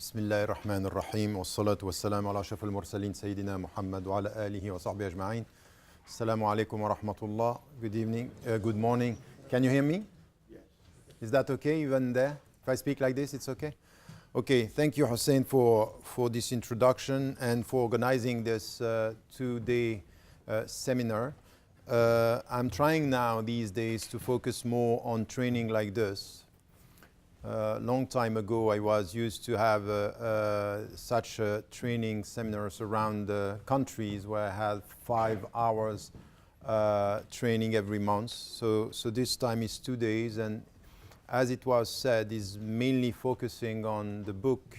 بسم الله الرحمن الرحيم والصلاة والسلام على أشرف المرسلين سيدنا محمد وعلى آله وصحبه أجمعين. السلام عليكم ورحمة الله. Good evening, good morning. Can you hear me? Yes. Is that okay even there? If I speak like this, it's okay? Okay, thank you Hussein for this introduction and for organizing this two-day seminar. I'm trying now these days to focus more on training like this. Long time ago, I was used to have such training seminars around countries where I had 5 hours training every month. So this time is 2 days, and as it was said, is mainly focusing on the book.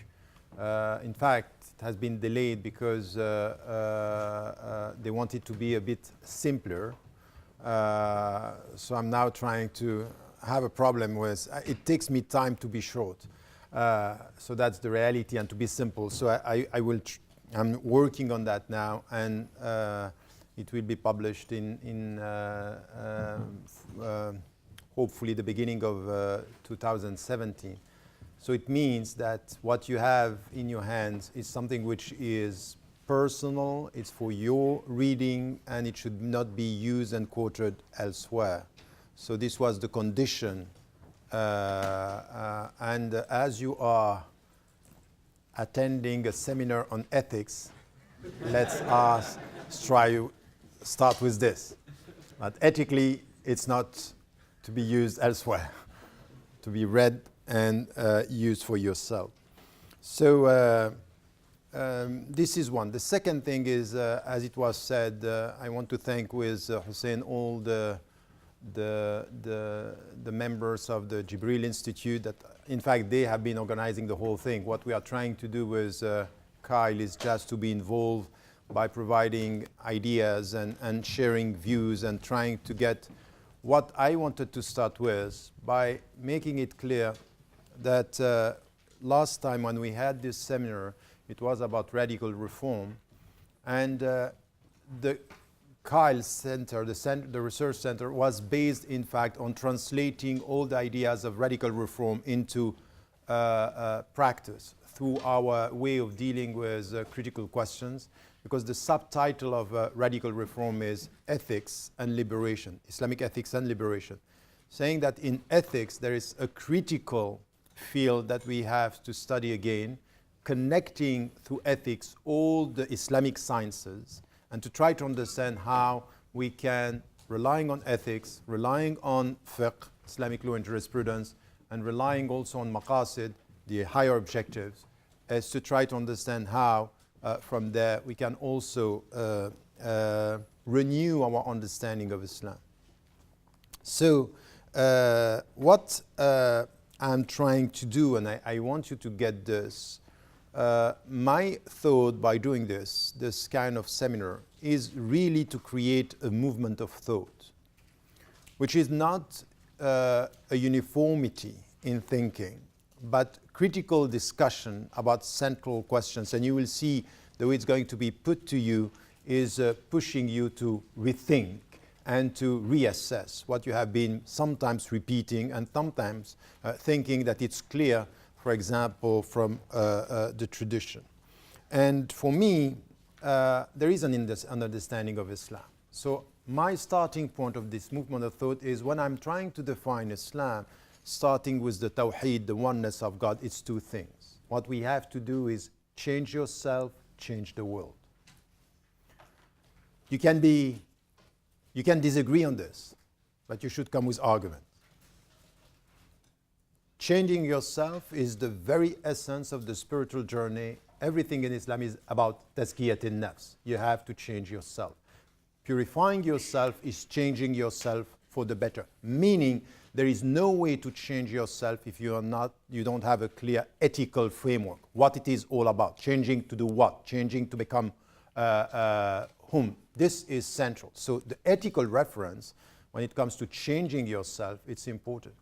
In fact, it has been delayed because they want it to be a bit simpler. So I'm now trying to have a problem with it takes me time to be short, so that's the reality, and to be simple. So I'm working on that now, and it will be published in hopefully the beginning of 2017. So it means that what you have in your hands is something which is personal, it's for your reading, and it should not be used and quoted elsewhere. So this was the condition, and as you are attending a seminar on ethics, let's start with this. But ethically, it's not to be used elsewhere, to be read and used for yourself. So this is one. The second thing is, as it was said, I want to thank with Hussein all the members of the Jibril Institute that, in fact, they have been organizing the whole thing. What we are trying to do with CILE is just to be involved by providing ideas and sharing views and trying to get what I wanted to start with by making it clear that last time when we had this seminar, it was about radical reform, and the CILE Center, the research center, was based, in fact, on translating all the ideas of radical reform into practice through our way of dealing with critical questions, because the subtitle of radical reform is Ethics and Liberation, Islamic Ethics and Liberation, saying that in ethics there is a critical field that we have to study again, connecting through ethics all the Islamic sciences, and to try to understand how we can, relying on ethics, relying on fiqh, Islamic law and jurisprudence, and relying also on maqasid, the higher objectives, as to try to understand how from there we can also renew our understanding of Islam. So what I'm trying to do, and I want you to get this, my thought by doing this kind of seminar is really to create a movement of thought, which is not a uniformity in thinking, but critical discussion about central questions. And you will see the way it's going to be put to you is pushing you to rethink and to reassess what you have been sometimes repeating and sometimes thinking that it's clear, for example, from the tradition. And for me, there is an understanding of Islam. So my starting point of this movement of thought is when I'm trying to define Islam, starting with the Tawheed, the oneness of God, it's two things. What we have to do is change yourself, change the world. You can disagree on this, but you should come with argument. Changing yourself is the very essence of the spiritual journey. Everything in Islam is about tazkiyat al-nafs. You have to change yourself. Purifying yourself is changing yourself for the better. Meaning, there is no way to change yourself if you don't have a clear ethical framework. What it is all about. Changing to do what? Changing to become whom? This is central. So the ethical reference, when it comes to changing yourself, it's important.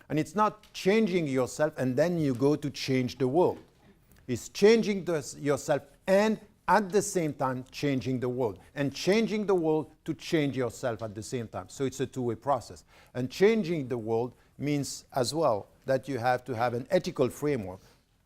And it's not changing yourself and then you go to change the world. It's changing yourself and at the same time changing the world. And changing the world to change yourself at the same time. So it's a two-way process. And changing the world means as well that you have to have an ethical framework.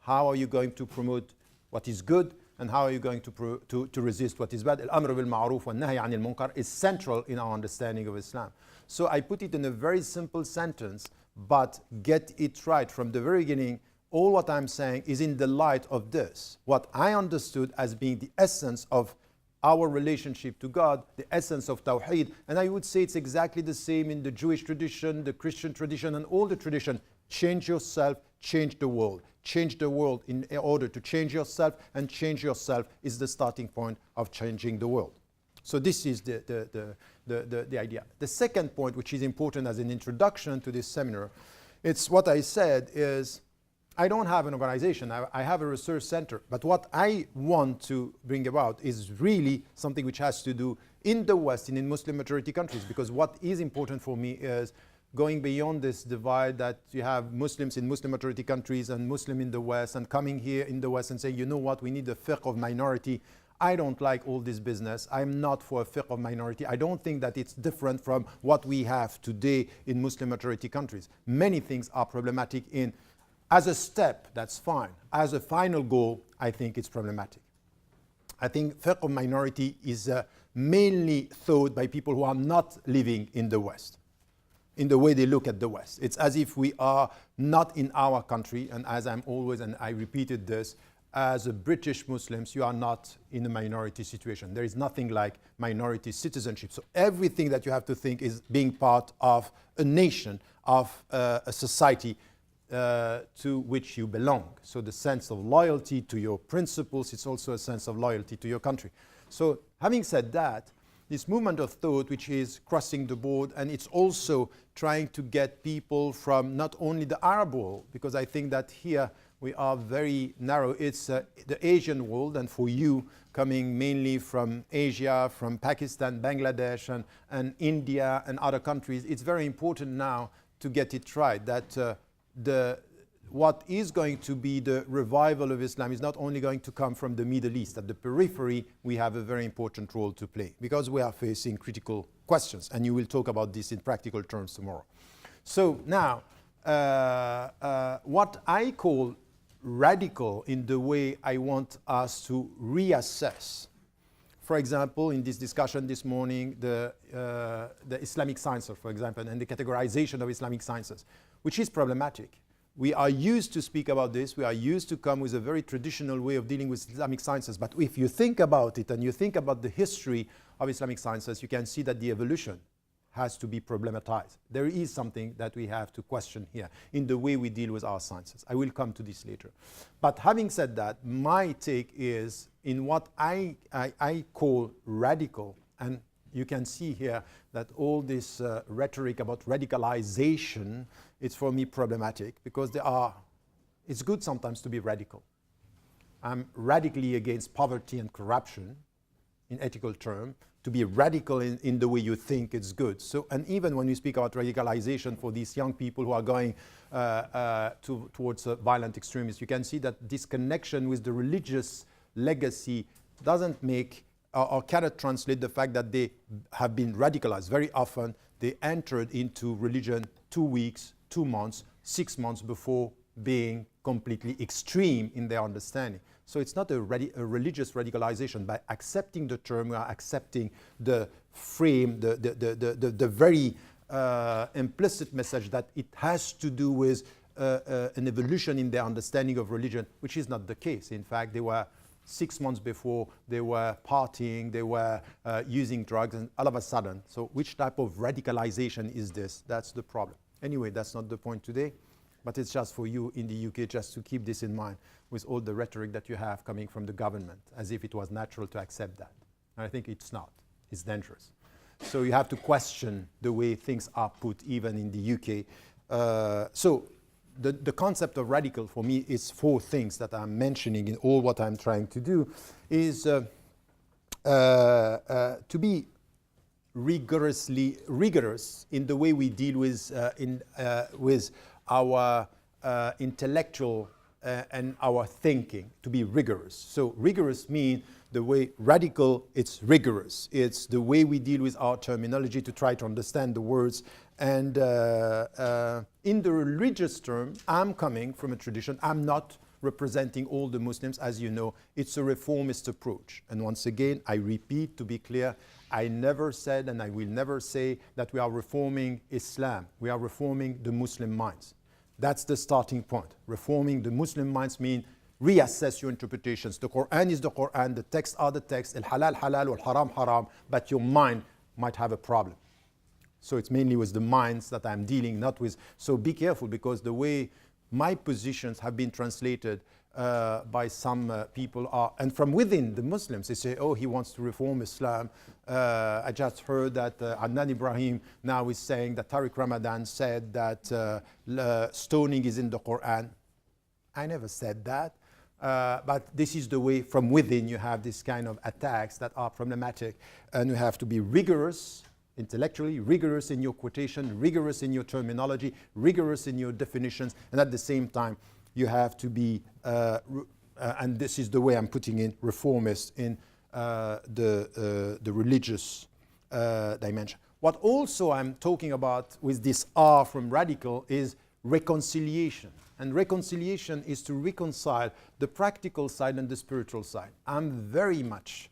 How are you going to promote what is good, and how are you going to resist what is bad? Al-amr bil-ma'ruf wa-nahy anil munkar is central in our understanding of Islam. So I put it in a very simple sentence, but get it right from the very beginning. All what I'm saying is in the light of this, what I understood as being the essence of our relationship to God, the essence of Tawheed. And I would say it's exactly the same in the Jewish tradition, the Christian tradition, and all the tradition. Change yourself, change the world. Change the world in order to change yourself, and change yourself is the starting point of changing the world. So this is the idea. The second point, which is important as an introduction to this seminar, it's what I said is, I don't have an organization, I have a research center, but what I want to bring about is really something which has to do in the West and in Muslim majority countries, because what is important for me is going beyond this divide that you have Muslims in Muslim majority countries and Muslim in the West, and coming here in the West and saying, you know what, we need a fiqh of minority. I don't like all this business. I'm not for a fiqh of minority. I don't think that it's different from what we have today in Muslim majority countries. Many things are problematic in. As a step, that's fine. As a final goal, I think it's problematic. I think fiqh of minority is mainly thought by people who are not living in the West, in the way they look at the West. It's as if we are not in our country, and as I'm always, and I repeated this, as a British Muslims, you are not in a minority situation. There is nothing like minority citizenship. So everything that you have to think is being part of a nation, of a society to which you belong. So the sense of loyalty to your principles, it's also a sense of loyalty to your country. So having said that, this movement of thought which is crossing the board, and it's also trying to get people from not only the Arab world, because I think that here we are very narrow, it's the Asian world, and for you coming mainly from Asia, from Pakistan, Bangladesh, and India and other countries, it's very important now to get it right, that what is going to be the revival of Islam is not only going to come from the Middle East. At the periphery, we have a very important role to play because we are facing critical questions, and you will talk about this in practical terms tomorrow. So now, what I call radical in the way I want us to reassess, for example, in this discussion this morning, the Islamic sciences, for example, and the categorization of Islamic sciences, which is problematic. We are used to speak about this. We are used to come with a very traditional way of dealing with Islamic sciences. But if you think about it and you think about the history of Islamic sciences, you can see that the evolution has to be problematized. There is something that we have to question here in the way we deal with our sciences. I will come to this later. But having said that, my take is in what I call radical, and you can see here that all this rhetoric about radicalization, it's for me problematic because it's good sometimes to be radical. I'm radically against poverty and corruption in ethical terms. To be radical in the way you think it's good. So, and even when you speak about radicalization for these young people who are going towards violent extremists, you can see that this connection with the religious legacy doesn't make or cannot translate the fact that they have been radicalized. Very often they entered into religion 2 weeks, 2 months, 6 months before being completely extreme in their understanding. So it's not a religious radicalization. By accepting the term, we are accepting the frame, the very implicit message that it has to do with an evolution in their understanding of religion, which is not the case. In fact, they were 6 months before, they were partying, they were using drugs, and all of a sudden. So which type of radicalization is this? That's the problem. Anyway, that's not the point today, but it's just for you in the UK just to keep this in mind with all the rhetoric that you have coming from the government, as if it was natural to accept that. And I think it's not. It's dangerous. So you have to question the way things are put even in the UK. So the concept of radical for me is 4 things that I'm mentioning in all what I'm trying to do is to be rigorous in the way we deal with our intellectual and our thinking, to be rigorous. So rigorous means the way radical, it's rigorous. It's the way we deal with our terminology to try to understand the words. And in the religious term, I'm coming from a tradition. I'm not representing all the Muslims. As you know, it's a reformist approach. And once again, I repeat, to be clear, I never said and I will never say that we are reforming Islam. We are reforming the Muslim minds. That's the starting point. Reforming the Muslim minds means reassess your interpretations. The Quran is the Quran, the texts are the texts, al-halal halal, al-haram haram, but your mind might have a problem. So it's mainly with the minds that I'm dealing, not with. So be careful, because the way my positions have been translated by some people are, and from within the Muslims, they say, oh, he wants to reform Islam. I just heard that Adnan Ibrahim now is saying that Tariq Ramadan said that stoning is in the Quran. I never said that. But this is the way from within you have this kind of attacks that are problematic, and you have to be rigorous intellectually, rigorous in your quotation, rigorous in your terminology, rigorous in your definitions, and at the same time you have to be, and this is the way I'm putting in reformist in the religious dimension. What also I'm talking about with this R from radical is reconciliation. And reconciliation is to reconcile the practical side and the spiritual side. I'm very much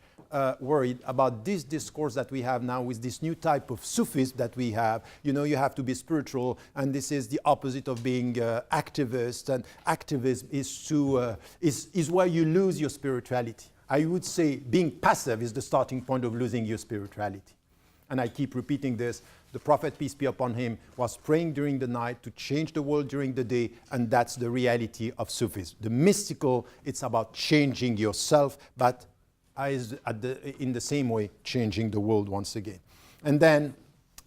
worried about this discourse that we have now with this new type of Sufism that we have. You know, you have to be spiritual, and this is the opposite of being activist. And activism is where you lose your spirituality. I would say being passive is the starting point of losing your spirituality. And I keep repeating this. The Prophet, peace be upon him, was praying during the night to change the world during the day, and that's the reality of Sufism. The mystical, it's about changing yourself, but in the same way, changing the world once again. And then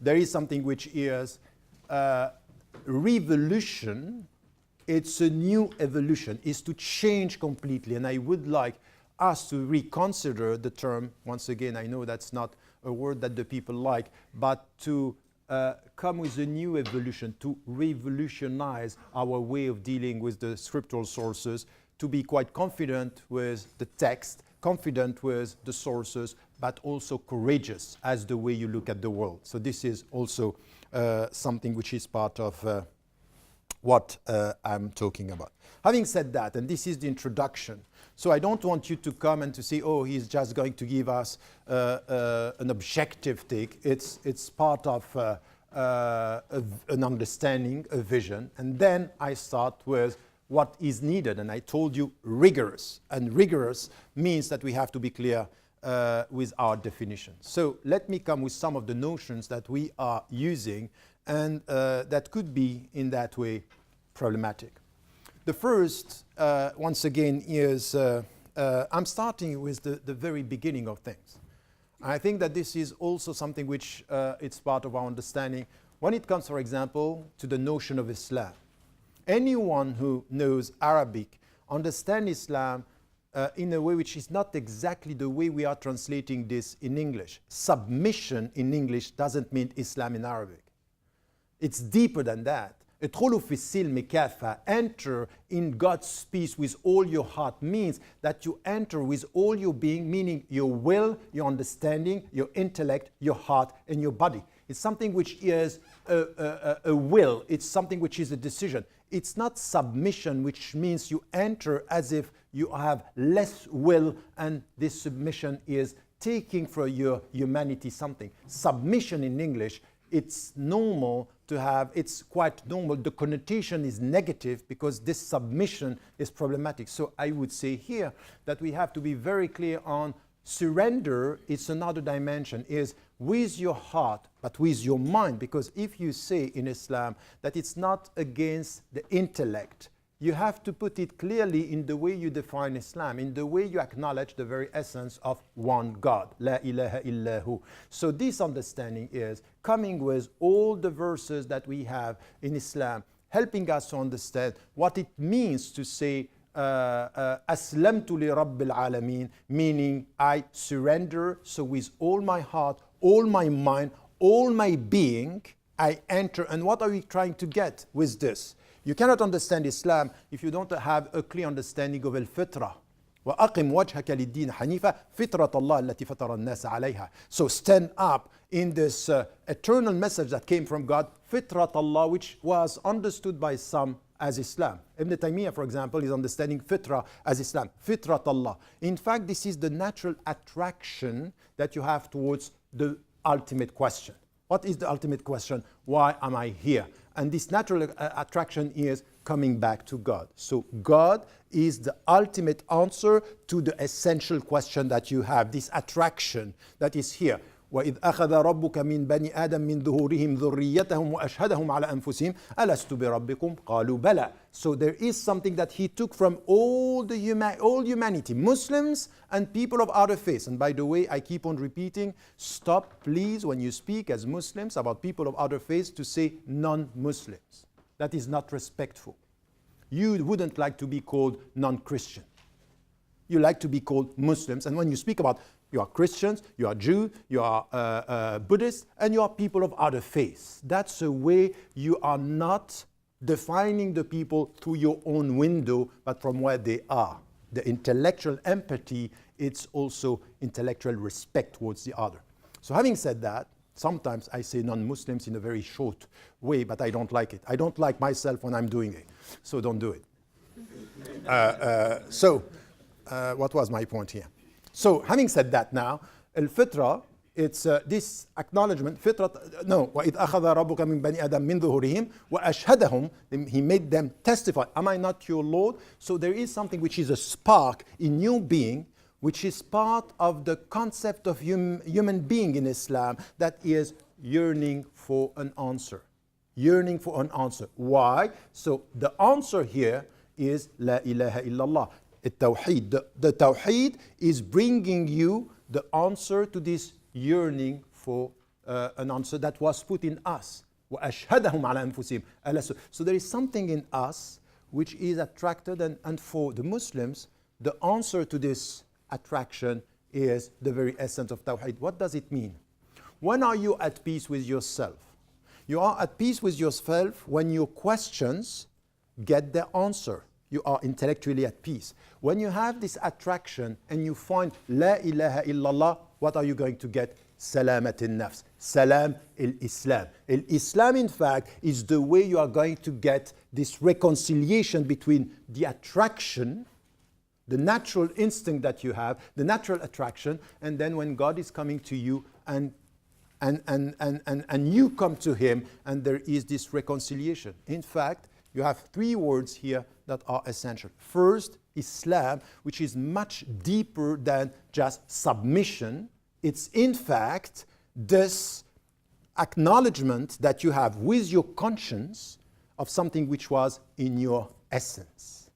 there is something which is revolution. It's a new evolution. It's to change completely. And I would like us to reconsider the term. Once again, I know that's not a word that the people like, but to come with a new evolution, to revolutionize our way of dealing with the scriptural sources, to be quite confident with the text, confident with the sources, but also courageous as the way you look at the world. So this is also something which is part of what I'm talking about. Having said that, and this is the introduction, so I don't want you to come and to say, oh, he's just going to give us an objective take. It's part of an understanding, a vision, and then I start with what is needed. And I told you rigorous, and rigorous means that we have to be clear with our definition. So let me come with some of the notions that we are using and that could be in that way problematic. The first, once again, is I'm starting with the very beginning of things. I think that this is also something which it's part of our understanding when it comes, for example, to the notion of Islam. Anyone who knows Arabic understands Islam in a way which is not exactly the way we are translating this in English. Submission in English doesn't mean Islam in Arabic. It's deeper than that. ادخلوا في السلم كافة, enter in God's peace with all your heart, means that you enter with all your being, meaning your will, your understanding, your intellect, your heart, and your body. It's something which is a will. It's something which is a decision. It's not submission, which means you enter as if you have less will, and this submission is taking from your humanity something. Submission in English, it's normal to have, it's quite normal. The connotation is negative because this submission is problematic. So I would say here that we have to be very clear on surrender. It's another dimension, is with your heart, but with your mind. Because if you say in Islam that it's not against the intellect, you have to put it clearly in the way you define Islam, in the way you acknowledge the very essence of one God, La ilaha illahu. So this understanding is coming with all the verses that we have in Islam, helping us to understand what it means to say Aslamtu li Rabbil Alameen, meaning I surrender, so with all my heart, all my mind, all my being, I enter. And what are we trying to get with this? You cannot understand Islam if you don't have a clear understanding of al-fitra. وَأَقِمْ وَجْهَكَ لِلدِّينِ حَنِيفًا فِطْرَةَ اللَّهِ الَّتِي فَطَرَ النَّاسَ عَلَيْهَا. So stand up in this eternal message that came from God, فِطْرَةَ Allah, which was understood by some as Islam. Ibn Taymiyyah, for example, is understanding fitra as Islam, fitrat Allah. In fact, this is the natural attraction that you have towards the ultimate question. What is the ultimate question? Why am I here? And this natural attraction is coming back to God. So God is the ultimate answer to the essential question that you have, this attraction that is here. وَإِذْ أَخَذَ رَبُّكَ مِنْ بَنِي آدَمٍ مِنْ ظُهُورِهِمْ ذُرِّيَّتَهُمْ وَأَشْهَدَهُمْ عَلَى أَنفُسِهِمْ أَلَسْتُ بِرَبِّكُمْ قَالُوا بَلَى. So there is something that he took from all humanity, Muslims and people of other faiths. And by the way, I keep on repeating, stop please when you speak as Muslims about people of other faiths to say non-Muslims. That is not respectful. You wouldn't like to be called non-Christian. You like to be called Muslims. And when you speak about you are Christians, you are Jews, you are Buddhists, and you are people of other faiths. That's a way you are not defining the people through your own window, but from where they are. The intellectual empathy, it's also intellectual respect towards the other. So having said that, sometimes I say non-Muslims in a very short way, but I don't like it. I don't like myself when I'm doing it, so don't do it. What was my point here? So, having said that now, al-fitra, it's this acknowledgement, وَإِذْ أَخَذَ رَبُّكَ مِنْ بَنِي آدَمٍ مِنْ ظُهُورِهِمْ وَأَشْهَدَهُمْ. He made them testify, am I not your Lord? So there is something which is a spark in your being, which is part of the concept of human being in Islam, that is yearning for an answer. Yearning for an answer. Why? So the answer here is La ilaha illallah. The Tawheed is bringing you the answer to this yearning for an answer that was put in us. وَأَشْهَدَهُمْ عَلَى أَنفُسِهِمْ. So there is something in us which is attracted, and for the Muslims, the answer to this attraction is the very essence of Tawheed. What does it mean? When are you at peace with yourself? You are at peace with yourself when your questions get their answer. You are intellectually at peace. When you have this attraction and you find La ilaha illallah, what are you going to get? Salamat al-nafs. Salam al-Islam. Al-Islam, in fact, is the way you are going to get this reconciliation between the attraction, the natural instinct that you have, the natural attraction, and then when God is coming to you and you come to Him, and there is this reconciliation. In fact, you have three words here that are essential. First, Islam, which is much deeper than just submission. It's in fact this acknowledgement that you have with your conscience of something which was in your essence.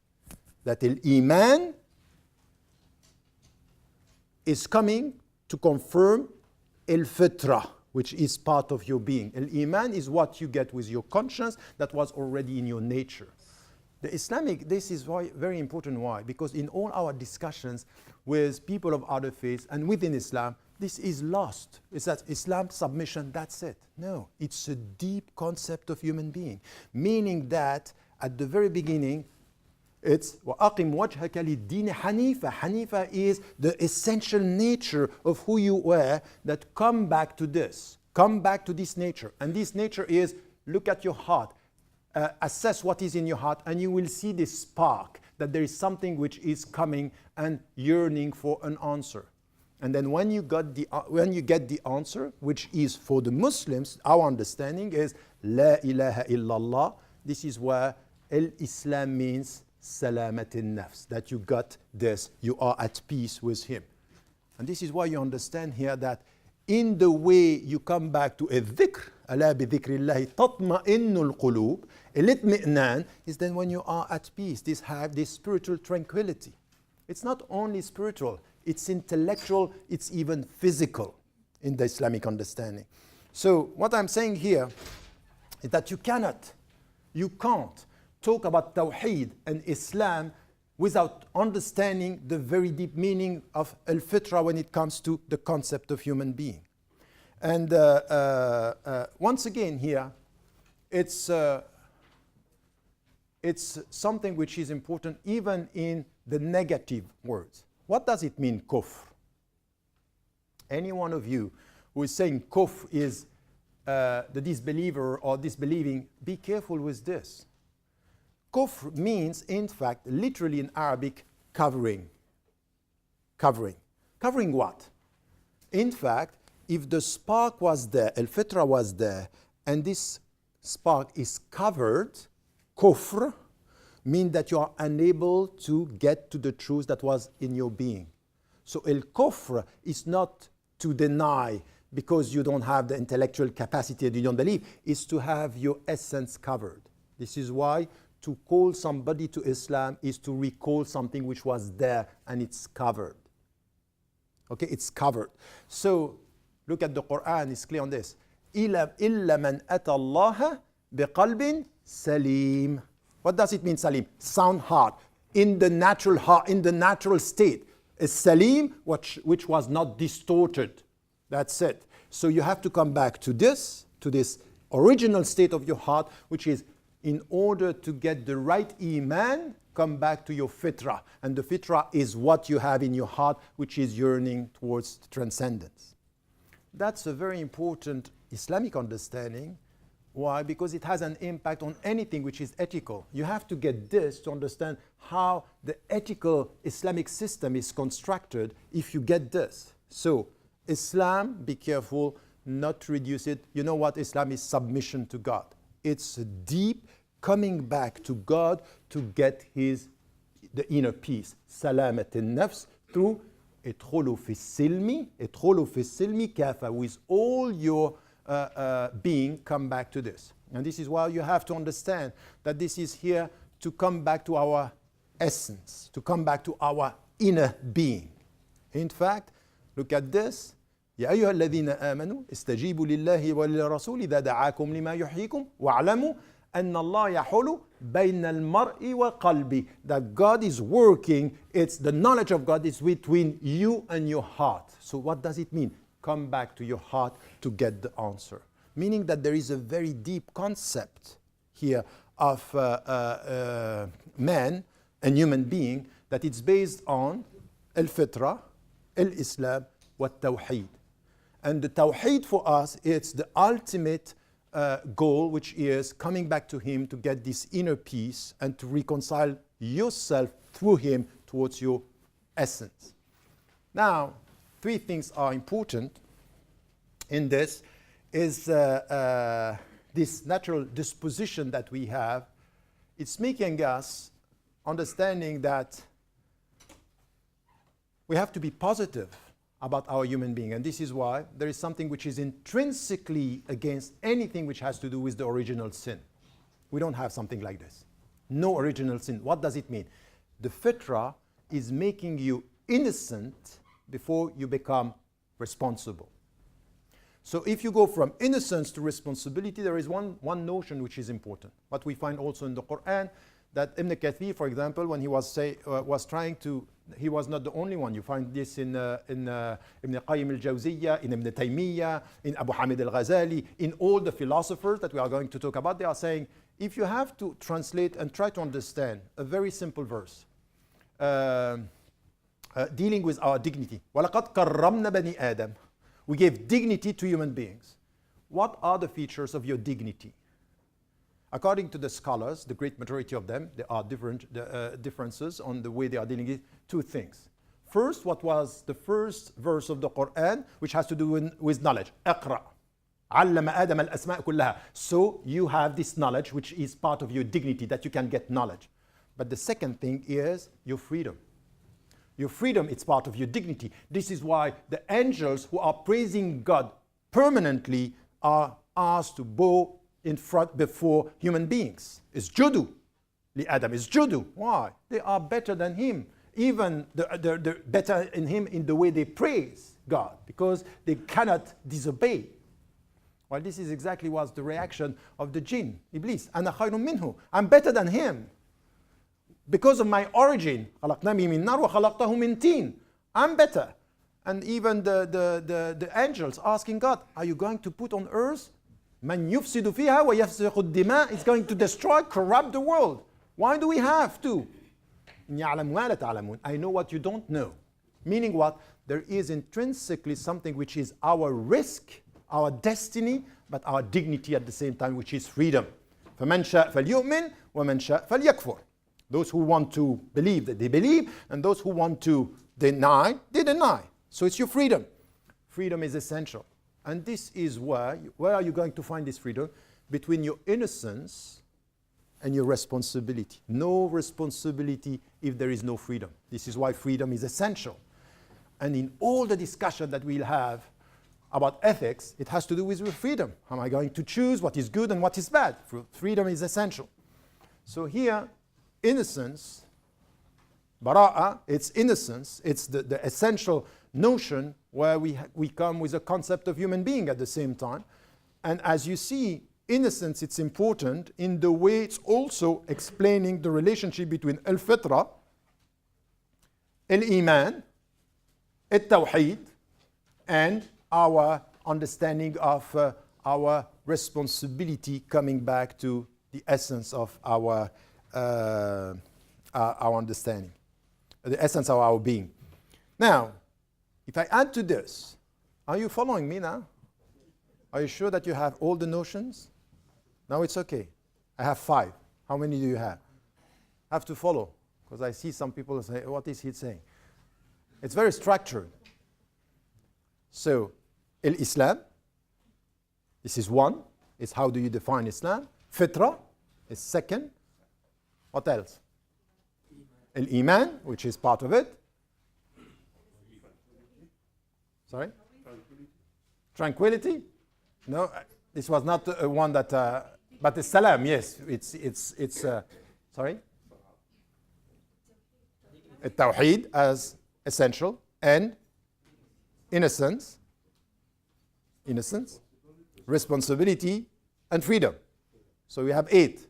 That Iman is coming to confirm al-fitra, which is part of your being. Al-Iman is what you get with your conscience that was already in your nature. The Islamic, this is why, very important. Why? Because in all our discussions with people of other faiths and within Islam, this is lost. It's that Islam submission, that's it. No, it's a deep concept of human being. Meaning that at the very beginning, it's وَأَقِمْ وَجْهَكَ لِلدِّينِ حَنِيفًا. Hanifa is the essential nature of who you were, that come back to this. Come back to this nature. And this nature is, look at your heart. Assess what is in your heart, and you will see this spark, that there is something which is coming and yearning for an answer. And then when you get the answer, which is for the Muslims, our understanding is La ilaha illallah. This is where al-Islam means salamat al-nafs, that you got this, you are at peace with Him. And this is why you understand here that in the way you come back to a dhikr, أَلَا بِذِكْرِ اللَّهِ تَطْمَئِنُّ الْقُلُوبِ, al-itmi'nan is then when you are at peace, have this spiritual tranquility. It's not only spiritual, it's intellectual, it's even physical in the Islamic understanding. So what I'm saying here is that you can't talk about Tawheed and Islam without understanding the very deep meaning of al-fitra when it comes to the concept of human being. And once again here, it's something which is important even in the negative words. What does it mean, kufr? Any one of you who is saying kufr is the disbeliever or disbelieving, be careful with this. Kufr means, in fact, literally in Arabic, covering. Covering. Covering what? In fact, if the spark was there, al-fitra was there, and this spark is covered, kufr, means that you are unable to get to the truth that was in your being. So al-kufr is not to deny because you don't have the intellectual capacity and you don't believe, is to have your essence covered. This is why to call somebody to Islam is to recall something which was there and it's covered. Okay, it's covered. So look at the Quran, it's clear on this. إِلَّا مَنْ أَتَى اللَّهَ بِقَلْبٍ سَلِيمٍ. What does it mean, salim? Sound heart. In the natural heart, in the natural state. A salim, which was not distorted. That's it. So you have to come back to this original state of your heart, which is in order to get the right iman, come back to your fitrah. And the fitrah is what you have in your heart, which is yearning towards transcendence. That's a very important Islamic understanding. Why? Because it has an impact on anything which is ethical. You have to get this to understand how the ethical Islamic system is constructed if you get this. So Islam, be careful not to reduce it. You know what Islam is? Submission to God. It's a deep coming back to God to get the inner peace. Salamat al-nafs through ادخلوا في السلم كافة, with all your being, come back to this. And this is why you have to understand that this is here to come back to our essence, to come back to our inner being. In fact, look at this. يا أيها الذين آمنوا استجيبوا لله وللرسول إذا دعاكم لما يحييكم واعلموا أن الله يحول بين المرء وقلبه. That God is working, it's the knowledge of God is between you and your heart. So what does it mean? Come back to your heart to get the answer. Meaning that there is a very deep concept here of man and human being, that it's based on al-fitra, al-Islam, wa tawheed. And the tawheed for us, it's the ultimate goal, which is coming back to him to get this inner peace and to reconcile yourself through him towards your essence. Now, three things are important in this, is this natural disposition that we have. It's making us understanding that we have to be positive about our human being. And this is why there is something which is intrinsically against anything which has to do with the original sin. We don't have something like this. No original sin. What does it mean? The fitra is making you innocent before you become responsible. So if you go from innocence to responsibility, there is one notion which is important. What we find also in the Quran, that Ibn Kathir, for example, when he was trying to, he was not the only one. You find this in Ibn Qayyim al-Jawziyya, in Ibn Taymiyyah, in Abu Hamid al-Ghazali, in all the philosophers that we are going to talk about. They are saying, if you have to translate and try to understand a very simple verse, dealing with our dignity. وَلَقَدْ كَرَّمْنَا بَنِي آدَمَ. We gave dignity to human beings. What are the features of your dignity? According to the scholars, the great majority of them, there are differences on the way they are dealing with two things. First, what was the first verse of the Quran, which has to do with knowledge? اقرأ. علم آدم الأسماء كلها. So you have this knowledge, which is part of your dignity, that you can get knowledge. But the second thing is your freedom. Your freedom, it's part of your dignity. This is why the angels who are praising God permanently are asked to bow in front before human beings. It's judu. Li Adam is judu. Why? They are better than him. Even they're better in him in the way they praise God, because they cannot disobey. Well, this is exactly was the reaction of the jinn, Iblis. Ana khayrun minhu. I'm better than him. Because of my origin. خلقناه من نار وخلقته من طين. I'm better. And even the angels asking God, are you going to put on earth man yufsidu fiha wa yafsiqu ad-dima? It's going to destroy, corrupt the world. Why do we have to? I know what you don't know. Meaning what? There is intrinsically something which is our risk, our destiny, but our dignity at the same time, which is freedom. فَمَنْ شَاءَ فَلْيُؤْمِنْ وَمَنْ شَاءَ فَلْيَكْفُرْ. Those who want to believe, that they believe, and those who want to deny, they deny. So it's your freedom. Freedom is essential. And this is where are you going to find this freedom? Between your innocence and your responsibility. No responsibility if there is no freedom. This is why freedom is essential. And in all the discussion that we'll have about ethics, it has to do with freedom. Am I going to choose what is good and what is bad? Freedom is essential. So here, innocence, bara'a, it's innocence. It's the essential notion where we come with a concept of human being at the same time. And as you see, innocence, it's important in the way it's also explaining the relationship between al-fitra, al-iman, al-tawheed, and our understanding of our responsibility coming back to the essence of our understanding, the essence of our being. Now, if I add to this, are you following me now? Are you sure that you have all the notions? Now it's okay. I have 5. How many do you have? I have to follow, because I see some people say, what is he saying? It's very structured. So, Islam, this is one. It's how do you define Islam. Fitra is second. What else? Al-Iman, which is part of it. Sorry? Tranquility? No, this was not one that, but the Salam, yes. It's sorry? Tawheed as essential, and innocence, responsibility, and freedom. So we have 8.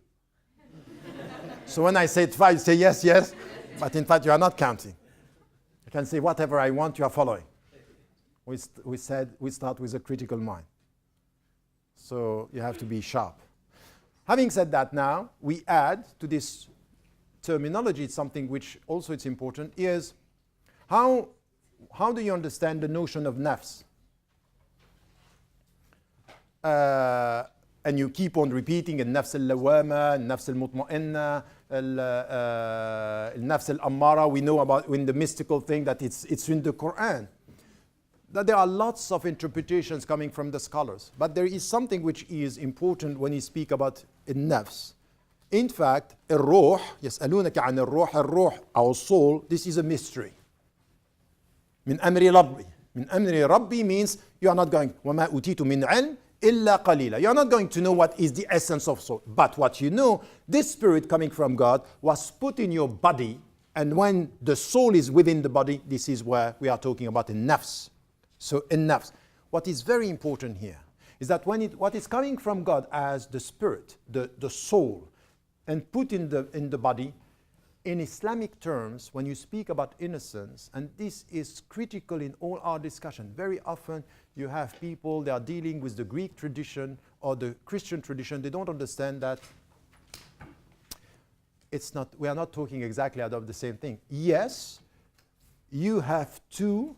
So when I said 5, you say yes, yes, but in fact you are not counting. I can say whatever I want, you are following. We said we start with a critical mind. So you have to be sharp. Having said that, now we add to this terminology something which also it's important, is how do you understand the notion of nafs? And you keep on repeating النفس اللوامة, النفس المطمئنة, النفس الأمارة. We know about in the mystical thing that it's in the Quran. That there are lots of interpretations coming from the scholars. But there is something which is important when you speak about النفس. In fact, الروح, يسألونك عن الروح, our soul, this is a mystery. من أمر ربي. من أمر ربي means you are not going وما أوتيت من علم إلا قليلا. You are not going to know what is the essence of soul. But what you know, this spirit coming from God was put in your body, and when the soul is within the body, this is where we are talking about nafs. So nafs. What is very important here is that what is coming from God as the spirit, the soul, and put in the body, in Islamic terms, when you speak about innocence, and this is critical in all our discussion, very often you have people, they are dealing with the Greek tradition or the Christian tradition, they don't understand that we are not talking exactly out of the same thing. Yes, you have 2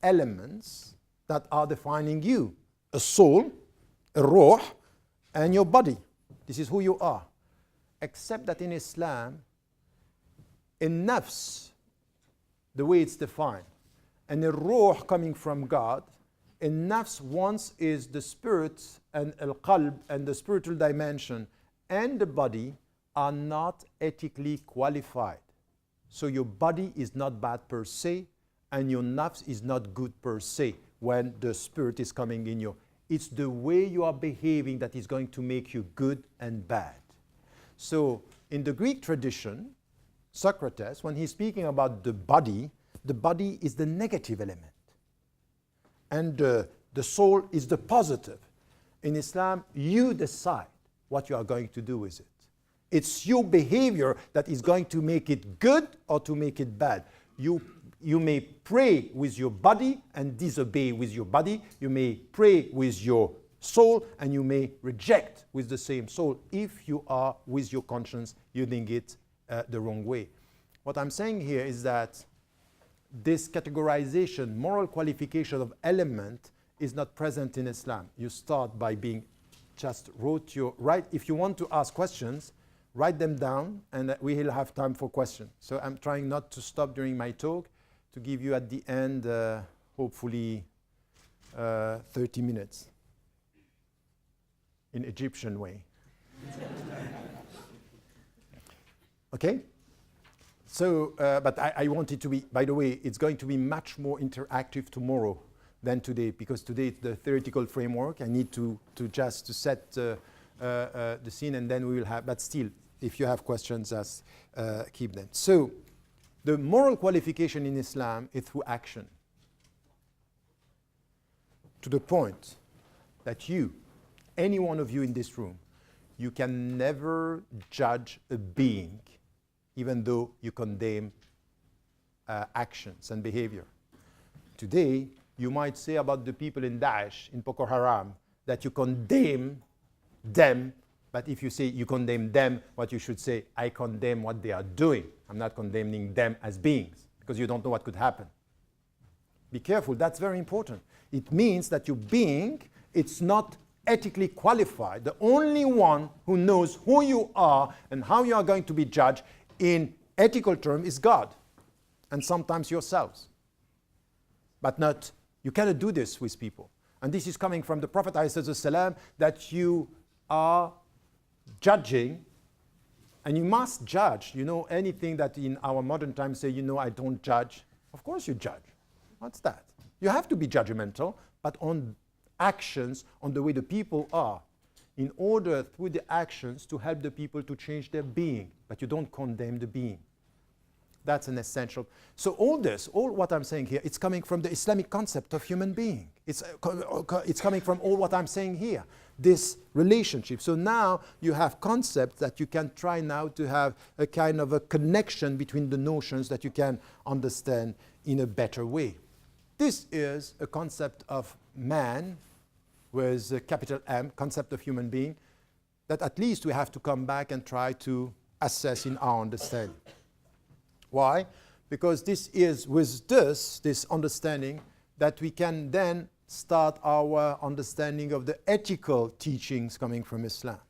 elements that are defining you, a soul, a ruh, and your body. This is who you are. Except that in Islam, in nafs, the way it's defined, and the ruh coming from God, in nafs once is the spirit and al-qalb and the spiritual dimension and the body are not ethically qualified. So your body is not bad per se, and your nafs is not good per se when the spirit is coming in you. It's the way you are behaving that is going to make you good and bad. So in the Greek tradition, Socrates, when he's speaking about the body is the negative element. And the soul is the positive. In Islam, you decide what you are going to do with it. It's your behavior that is going to make it good or to make it bad. You may pray with your body and disobey with your body. You may pray with your soul and you may reject with the same soul if you are with your conscience using it the wrong way. What I'm saying here is that this categorization, moral qualification of element is not present in Islam. You start by being just write. If you want to ask questions, write them down, and we will have time for questions. So I'm trying not to stop during my talk to give you at the end, hopefully, 30 minutes in Egyptian way. Okay? So, but I want it to be, by the way, it's going to be much more interactive tomorrow than today, because today it's the theoretical framework. I need to just to set the scene, and then we will have, but still, if you have questions, just keep them. So, the moral qualification in Islam is through action. To the point that you, any one of you in this room, you can never judge a being, even though you condemn actions and behavior. Today, you might say about the people in Daesh, in Boko Haram, that you condemn them, but if you say you condemn them, what you should say, I condemn what they are doing. I'm not condemning them as beings, because you don't know what could happen. Be careful, that's very important. It means that your being, it's not ethically qualified. The only one who knows who you are and how you are going to be judged in ethical terms is God, and sometimes yourselves. But not, you cannot do this with people. And this is coming from the Prophet ﷺ, that you are judging, and you must judge. You know, anything that in our modern times say, you know, I don't judge. Of course you judge. What's that? You have to be judgmental, but on actions, on the way the people are, in order through the actions to help the people to change their being, but you don't condemn the being. That's an essential. So all this, all what I'm saying here, it's coming from the Islamic concept of human being. It's coming from all what I'm saying here, this relationship. So now you have concepts that you can try now to have a kind of a connection between the notions that you can understand in a better way. This is a concept of man with a capital M, concept of human being, that at least we have to come back and try to assess in our understanding. Why? Because this is with this understanding that we can then start our understanding of the ethical teachings coming from Islam.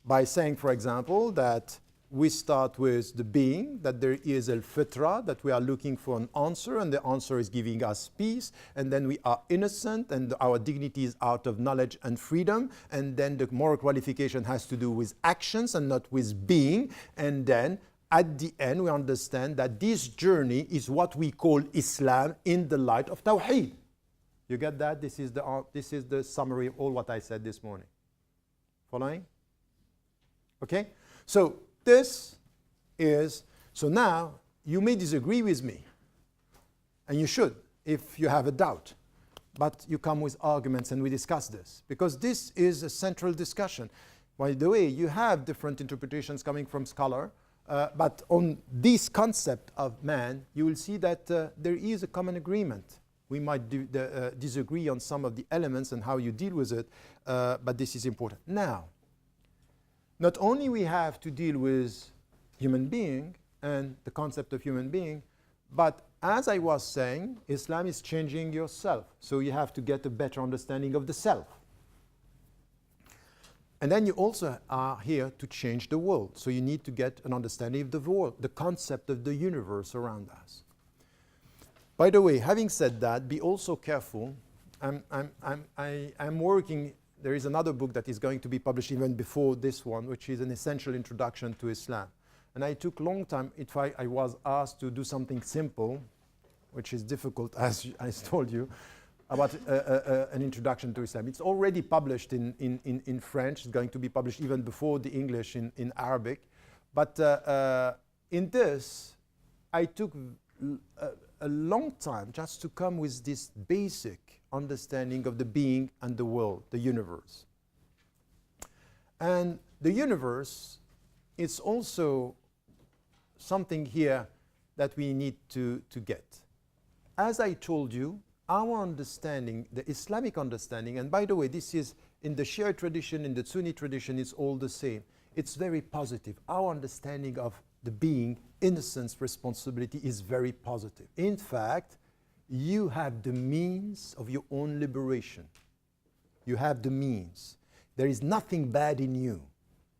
By saying, for example, that we start with the being, that there is al-fitra, that we are looking for an answer, and the answer is giving us peace, and then we are innocent, and our dignity is out of knowledge and freedom, and then the moral qualification has to do with actions and not with being, and then at the end we understand that this journey is what we call Islam in the light of Tawheed. You get that? This is the summary of all what I said this morning. Following? Okay? So this is, so now you may disagree with me, and you should if you have a doubt, but you come with arguments and we discuss this, because this is a central discussion. By the way, you have different interpretations coming from scholars, but on this concept of man, you will see that there is a common agreement. We might disagree on some of the elements and how you deal with it, but this is important. Now, not only we have to deal with human being and the concept of human being, but as I was saying, Islam is changing yourself. So you have to get a better understanding of the self. And then you also are here to change the world. So you need to get an understanding of the world, the concept of the universe around us. By the way, having said that, be also careful. I'm working. There is another book that is going to be published even before this one, which is an essential introduction to Islam. And I took a long time. If I was asked to do something simple, which is difficult, as I told you, about an introduction to Islam. It's already published in French. It's going to be published even before the English in Arabic. But in this, I took a long time just to come with this basic understanding of the being and the world, the universe. And the universe is also something here that we need to get. As I told you, our understanding, the Islamic understanding, and by the way, this is in the Shia tradition, in the Sunni tradition, it's all the same. It's very positive. Our understanding of the being, innocence, responsibility is very positive. In fact, you have the means of your own liberation. You have the means. There is nothing bad in you.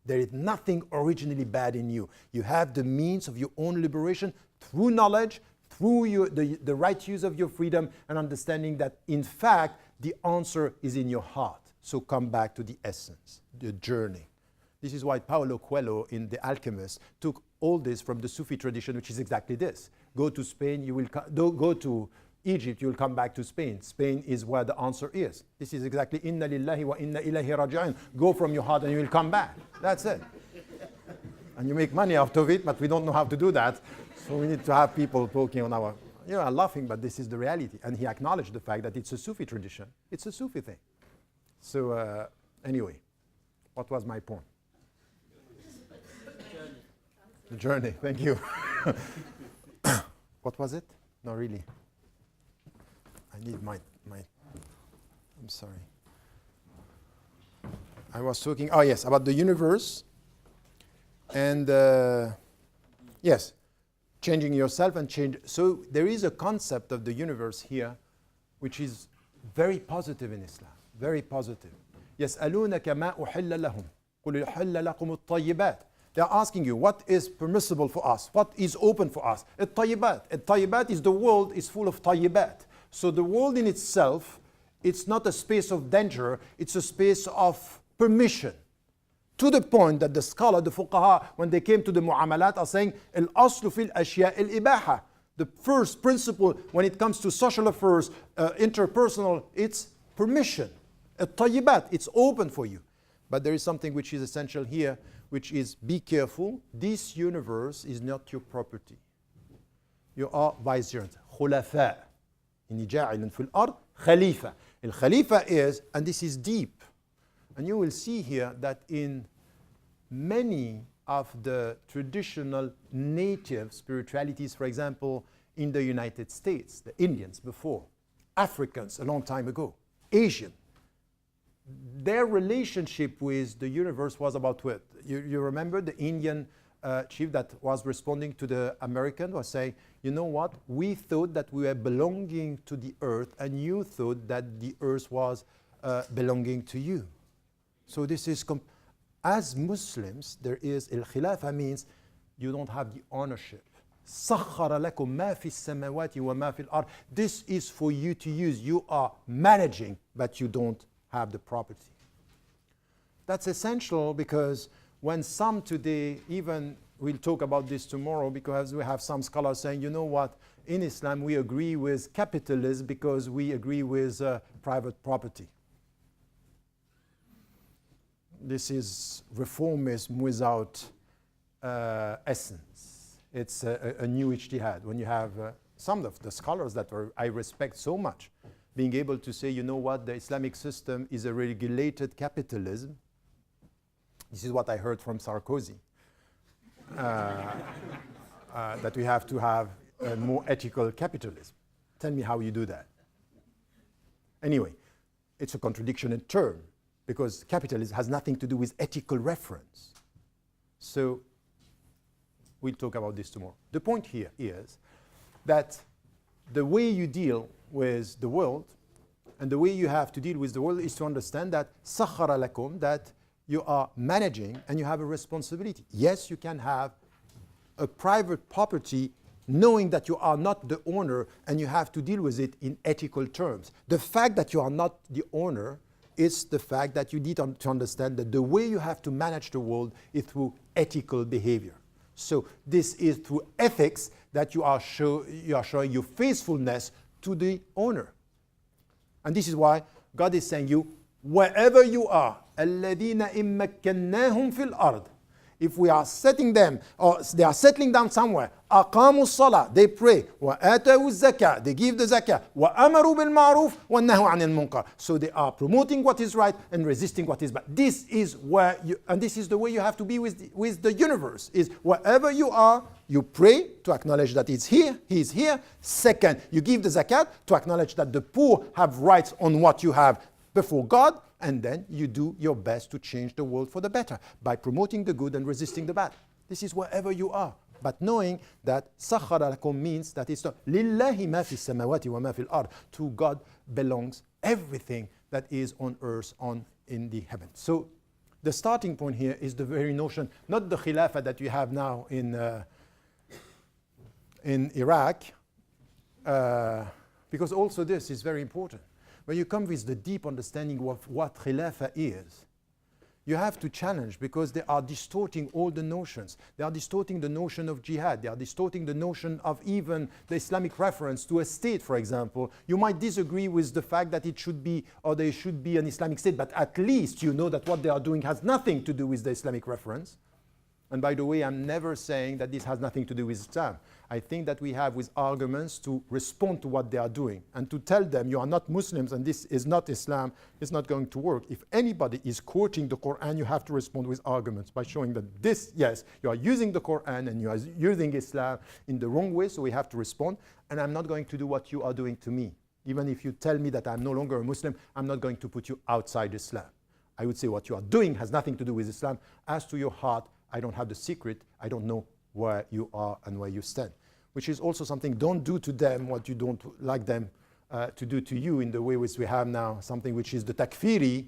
There is nothing originally bad in you. You have the means of your own liberation through knowledge, through the right use of your freedom, and understanding that, in fact, the answer is in your heart. So come back to the essence, the journey. This is why Paulo Coelho in The Alchemist took all this from the Sufi tradition, which is exactly this. Go to Spain, you will go to Egypt, you will come back to Spain. Spain is where the answer is. This is exactly inna lillahi wa inna ilayhi raji'un. Go from your heart and you will come back. That's it. And you make money out of it, but we don't know how to do that. So we need to have people talking on our, I'm laughing, but this is the reality. And he acknowledged the fact that it's a Sufi tradition. It's a Sufi thing. So anyway, what was my point? The journey, thank you. What was it? No, really. I need my, I'm sorry. I was talking, yes, about the universe. And yes, changing yourself and change. So there is a concept of the universe here, which is very positive in Islam, very positive. يَسْأَلُونَكَ مَا أُحِلَّ لَهُمْ قُلْ يُحِلَّ لَكُمُ الطَّيِّبَاتِ. They're asking you, what is permissible for us? What is open for us? الطيبات. الطيبات is the world is full of طيبات. So the world in itself, it's not a space of danger, it's a space of permission. To the point that the scholar, the fuqaha, when they came to the mu'amalat, are saying, الأصل في الأشياء الإباحة. The first principle when it comes to social affairs, interpersonal, it's permission. الطيبات, it's open for you. But there is something which is essential here, which is be careful. This universe is not your property. You are vicegerents, خلفاء. إني جاعل في الأرض خليفة. الخليفة is, and this is deep, and you will see here that in many of the traditional native spiritualities, for example, in the United States, the Indians before, Africans a long time ago, Asian, their relationship with the universe was about what? You remember the Indian chief that was responding to the American was saying, you know what, we thought that we were belonging to the earth and you thought that the earth was belonging to you. So this is, as Muslims, there is, al-khilafa means you don't have the ownership. سَخَّرَ لَكُم مَا فِي السَّمَاوَاتِ وَمَا فِي الْأَرْضِ. This is for you to use. You are managing, but you don't have the property. That's essential because when some today, even we'll talk about this tomorrow because we have some scholars saying, you know what, in Islam we agree with capitalism because we agree with private property. This is reformism without essence. It's a new ijtihad. When you have some of the scholars that I respect so much, being able to say, you know what, the Islamic system is a regulated capitalism. This is what I heard from Sarkozy, that we have to have a more ethical capitalism. Tell me how you do that. Anyway, it's a contradiction in term, because capitalism has nothing to do with ethical reference. So we'll talk about this tomorrow. The point here is that the way you deal with the world and the way you have to deal with the world is to understand that سَخَّرَ لَكُمْ, that you are managing and you have a responsibility. Yes, you can have a private property knowing that you are not the owner and you have to deal with it in ethical terms. The fact that you are not the owner is the fact that you need to understand that the way you have to manage the world is through ethical behavior. So this is through ethics that you are showing your faithfulness to the owner. And this is why God is saying you, wherever you are, الَّذِينَ إِن مَّكَّنَّاهُمْ فِي الْأَرْضِ. If we are setting them, or they are settling down somewhere, أَقَامُوا الصَّلَاةِ, they pray, وَآتَوُوا الزَّكَاةِ, they give the zakah, وَأَمَرُوا بِالْمَعْرُوفِ وَنَهُوا عَنِ الْمُنكَرِ. So they are promoting what is right and resisting what is bad. This is where you, and this is the way you have to be with the universe, is wherever you are, you pray to acknowledge that it's here, he is here. Second, you give the zakat to acknowledge that the poor have rights on what you have before God. And then you do your best to change the world for the better by promoting the good and resisting the bad. This is wherever you are. But knowing that سَخَّرَ لَكُم means that it's not لِلَّهِ مَا فِي السَّمَاوَاتِ وَمَا فِي الْأَرْضِ. To God belongs everything that is on earth, in the heaven. So the starting point here is the very notion, not the khilafah that you have now in Iraq, because also this is very important. When you come with the deep understanding of what khilafah is, you have to challenge, because they are distorting all the notions. They are distorting the notion of jihad. They are distorting the notion of even the Islamic reference to a state, for example. You might disagree with the fact that it should be, or there should be an Islamic state, but at least you know that what they are doing has nothing to do with the Islamic reference. And by the way, I'm never saying that this has nothing to do with Islam. I think that we have with arguments to respond to what they are doing and to tell them you are not Muslims and this is not Islam, it's not going to work. If anybody is quoting the Quran, you have to respond with arguments by showing that this, yes, you are using the Quran and you are using Islam in the wrong way, so we have to respond. And I'm not going to do what you are doing to me. Even if you tell me that I'm no longer a Muslim, I'm not going to put you outside Islam. I would say what you are doing has nothing to do with Islam. As to your heart, I don't have the secret. I don't know where you are and where you stand. Which is also something, don't do to them what you don't like them to do to you in the way which we have now, something which is the takfiri.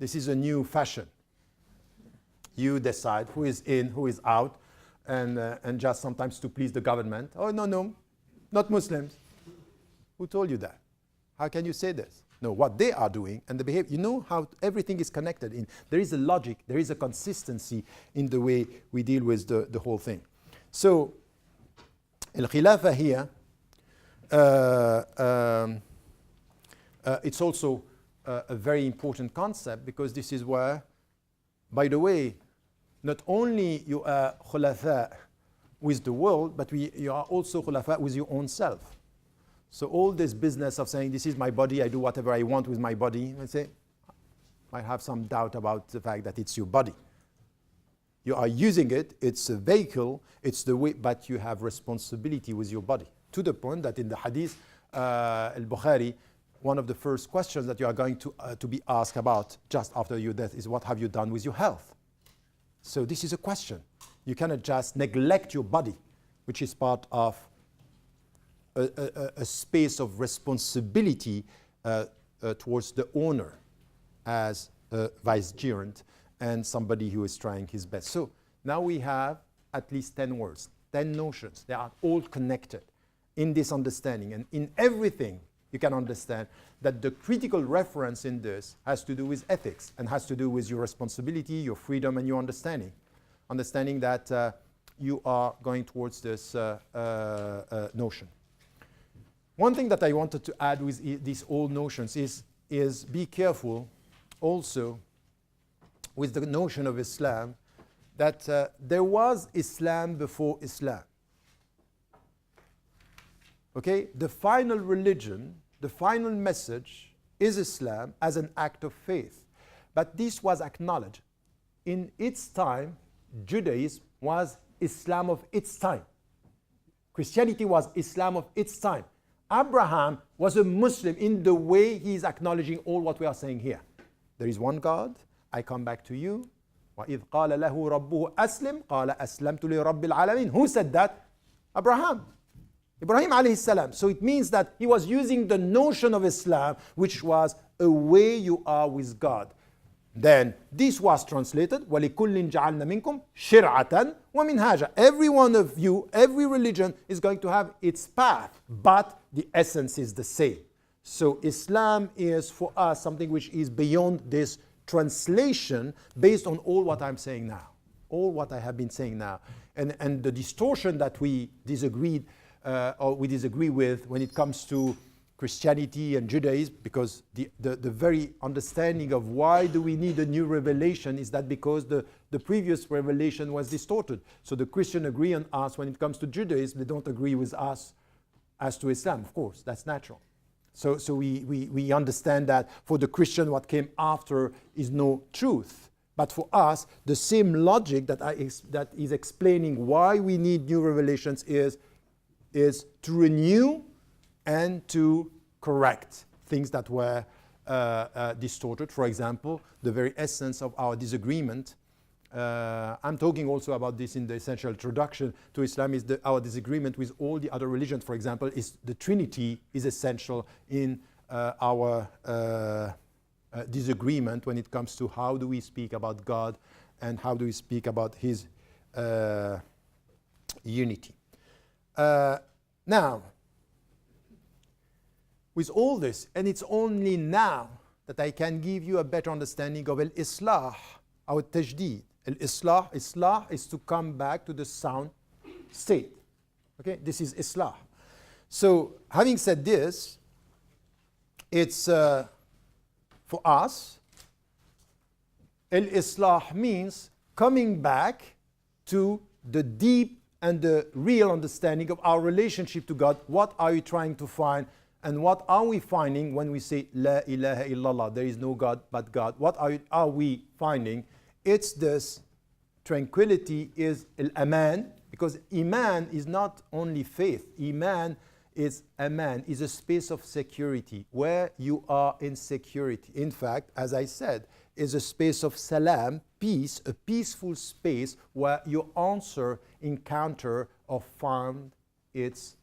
This is a new fashion. You decide who is in, who is out, and just sometimes to please the government. Oh, no, not Muslims. Who told you that? How can you say this? No, what they are doing and the behavior, you know how everything is connected in. There is a logic, there is a consistency in the way we deal with the whole thing. So, Al-Khilafah here, it's also a very important concept, because this is where, by the way, not only you are khulafa with the world, but you are also khulafa with your own self. So all this business of saying, this is my body, I do whatever I want with my body, I say, I have some doubt about the fact that it's your body. You are using it, it's a vehicle, it's the way, but you have responsibility with your body. To the point that in the hadith, al-Bukhari, one of the first questions that you are going to be asked about just after your death is, what have you done with your health? So this is a question. You cannot just neglect your body, which is part of a space of responsibility towards the owner as a vicegerent and somebody who is trying his best. So now we have at least 10 words, 10 notions. They are all connected in this understanding. And in everything, you can understand that the critical reference in this has to do with ethics and has to do with your responsibility, your freedom, and your understanding. Understanding that you are going towards this notion. One thing that I wanted to add with these old notions is be careful also with the notion of Islam, that there was Islam before Islam. Okay? The final religion, the final message is Islam as an act of faith. But this was acknowledged. In its time, Judaism was Islam of its time. Christianity was Islam of its time. Abraham was a Muslim in the way he is acknowledging all what we are saying here. There is one God. I come back to you. وَإِذْ قَالَ لَهُ رَبُّهُ أَسْلِمْ قَالَ أَسْلَمْتُ لِرَبِّ الْعَالَمِينَ. Who said that? Abraham. Ibrahim alayhi salam. So it means that he was using the notion of Islam, which was a way you are with God. Then this was translated, وَلِكُلٍّ جَعَلْنَا مِنْكُمْ شِرْعَةً وَمِنْهَاجًا. Every one of you, every religion is going to have its path, but the essence is the same. So Islam is for us something which is beyond this translation based on all what I'm saying now, all what I have been saying now. And the distortion that we disagreed or we disagree with when it comes to Christianity and Judaism, because the very understanding of why do we need a new revelation is that because the previous revelation was distorted. So the Christian agree on us when it comes to Judaism, they don't agree with us as to Islam. Of course, that's natural. So we understand that for the Christian, what came after is no truth. But for us, the same logic that is explaining why we need new revelations is to renew and to correct things that were distorted. For example, the very essence of our disagreement. I'm talking also about this in the essential introduction to Islam, is our disagreement with all the other religions. For example, is the Trinity is essential in our disagreement when it comes to how do we speak about God and how do we speak about his unity. Now, with all this, and it's only now that I can give you a better understanding of al-islah, or al-tajdeed. Islah is to come back to the sound state. Okay, this is islah. So, having said this, it's for us, al-islah means coming back to the deep and the real understanding of our relationship to God. What are we trying to find? And what are we finding when we say, La ilaha illallah, there is no God but God? What are we finding? It's this tranquility, is al-aman, because iman is not only faith. Iman is aman, is a space of security, where you are in security. In fact, as I said, is a space of salam, peace, a peaceful space where your encounter or found its,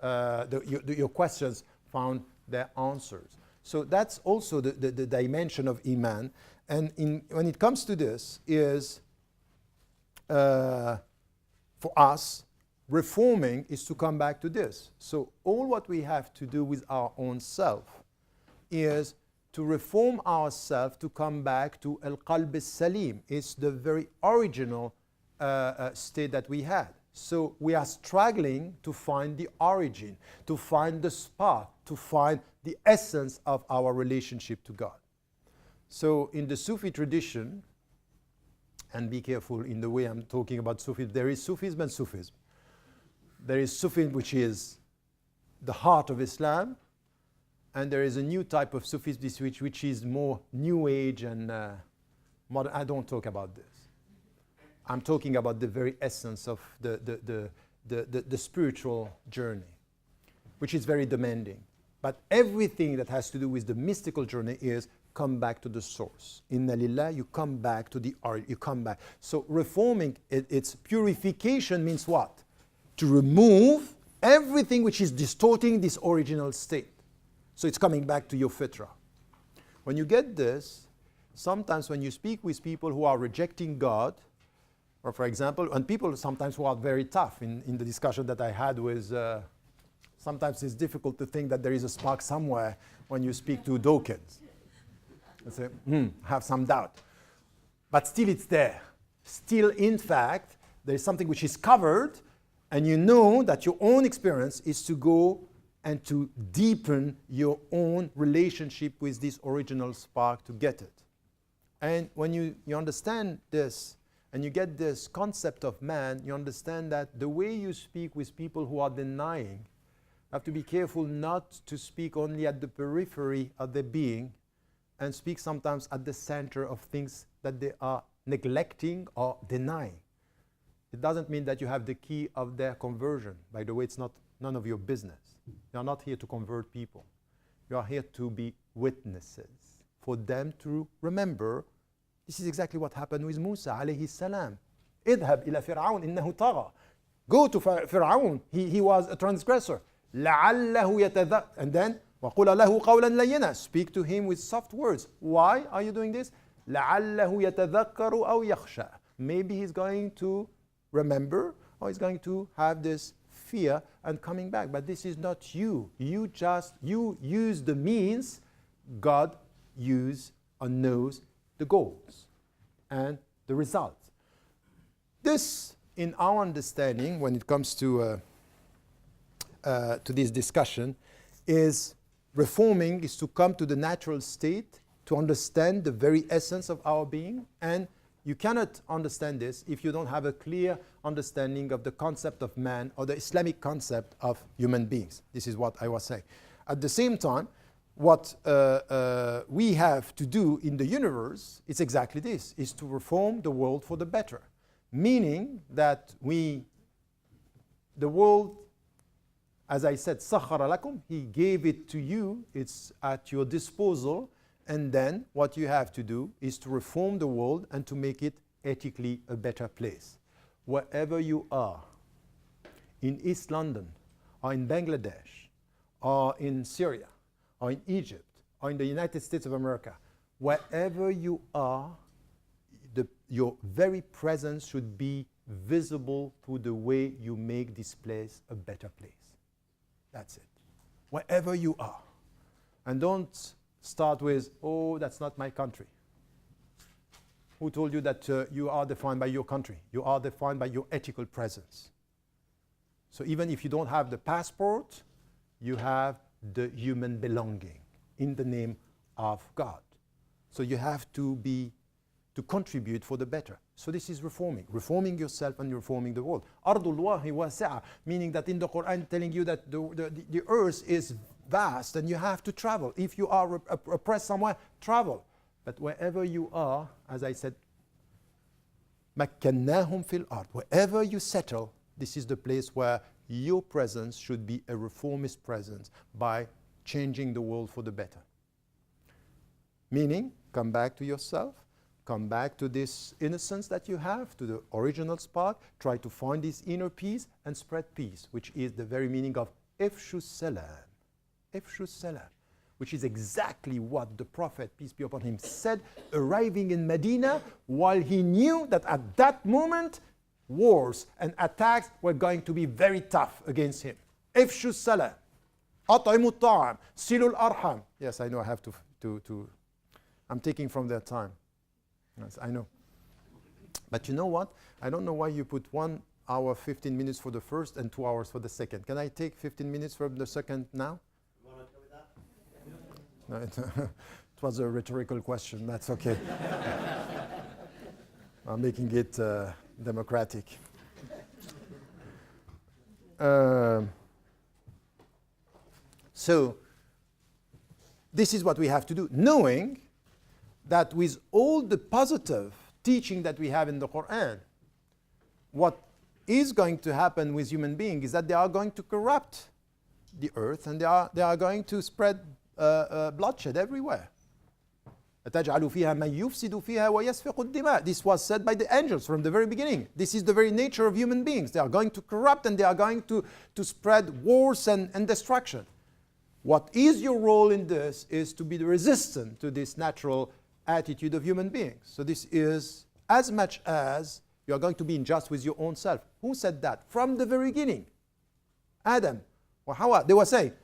your questions found their answers. So that's also the dimension of iman. And when it comes to this is, for us, reforming is to come back to this. So all what we have to do with our own self is to reform ourselves to come back to al-qalb al-salim. It's the very original state that we had. So we are struggling to find the origin, to find the spark, to find the essence of our relationship to God. So in the Sufi tradition, and be careful in the way I'm talking about Sufism, there is Sufism and Sufism. There is Sufism, which is the heart of Islam, and there is a new type of Sufism which is more New Age and modern. I don't talk about this. I'm talking about the very essence of the spiritual journey, which is very demanding. But everything that has to do with the mystical journey is come back to the source. Inna lillah, you come back to the origin, you come back. So reforming, its purification means what? To remove everything which is distorting this original state. So it's coming back to your fitra. When you get this, sometimes when you speak with people who are rejecting God, or for example, and people sometimes who are very tough in the discussion that I had with, sometimes it's difficult to think that there is a spark somewhere when you speak to Dawkins. I say, have some doubt. But still it's there. Still, in fact, there is something which is covered, and you know that your own experience is to go and to deepen your own relationship with this original spark to get it. And when you understand this, and you get this concept of man, you understand that the way you speak with people who are denying, you have to be careful not to speak only at the periphery of their being, and speak sometimes at the center of things that they are neglecting or denying. It doesn't mean that you have the key of their conversion. By the way, it's none of your business. You are not here to convert people. You are here to be witnesses, for them to remember. This is exactly what happened with Musa alayhi salam. اذهب إلى فرعون إنه طغى. Go to Fir'aun. He was a transgressor. لعله يتذكر. And then وقل له قولا لينا. Speak to him with soft words. Why are you doing this? لعله يتذكر أو يخشى. Maybe he's going to remember, or he's going to have this fear and coming back. But this is not you. You use the means. God knows the goals and the results. This, in our understanding, when it comes to this discussion, is reforming is to come to the natural state, to understand the very essence of our being. And you cannot understand this if you don't have a clear understanding of the concept of man or the Islamic concept of human beings. This is what I was saying. At the same time, what we have to do in the universe is exactly this, is to reform the world for the better. Meaning that the world, as I said, سَخَّرَ لَكُمْ, he gave it to you, it's at your disposal, and then what you have to do is to reform the world and to make it ethically a better place. Wherever you are, in East London, or in Bangladesh, or in Syria, or in Egypt, or in the United States of America, wherever you are, your very presence should be visible through the way you make this place a better place. That's it. Wherever you are. And don't start with, oh, that's not my country. Who told you that you are defined by your country? You are defined by your ethical presence. So even if you don't have the passport, you have the human belonging in the name of God. So you have to contribute for the better. So this is reforming yourself and reforming the world. Ardullahi wasi'a, meaning that in the Quran telling you that the earth is vast and you have to travel. If you are oppressed somewhere, travel. But wherever you are, as I said, مَكَّنَّاهُمْ فِي الْأَرْضِ, wherever you settle, this is the place where your presence should be a reformist presence by changing the world for the better. Meaning, come back to yourself, come back to this innocence that you have, to the original spark, try to find this inner peace and spread peace, which is the very meaning of Ifshu Salam. Ifshu Salam, which is exactly what the Prophet, peace be upon him, said, arriving in Medina, while he knew that at that moment, wars and attacks were going to be very tough against him. Ifshu Salam, At'imu Ta'am, Silul Arham. Yes, I know I have to I'm taking from their time. Yes, I know. But you know what? I don't know why you put 1 hour, 15 minutes for the first and 2 hours for the second. Can I take 15 minutes from the second now? You want to go with that? No, it was a rhetorical question. That's okay. I'm making it democratic. So, this is what we have to do, knowing that with all the positive teaching that we have in the Quran, what is going to happen with human beings is that they are going to corrupt the earth and they are going to spread bloodshed everywhere. أَتَجْعَلُ فِيهَا مَنْ يُفْسِدُ فِيهَا وَيَسْفِقُ الدِّمَاء. This was said by the angels from the very beginning. This is the very nature of human beings. They are going to corrupt and they are going to spread wars and destruction. What is your role in this is to be resistant to this natural attitude of human beings. So this is as much as you are going to be unjust with your own self. Who said that? From the very beginning. Adam wa Hawa. They were saying,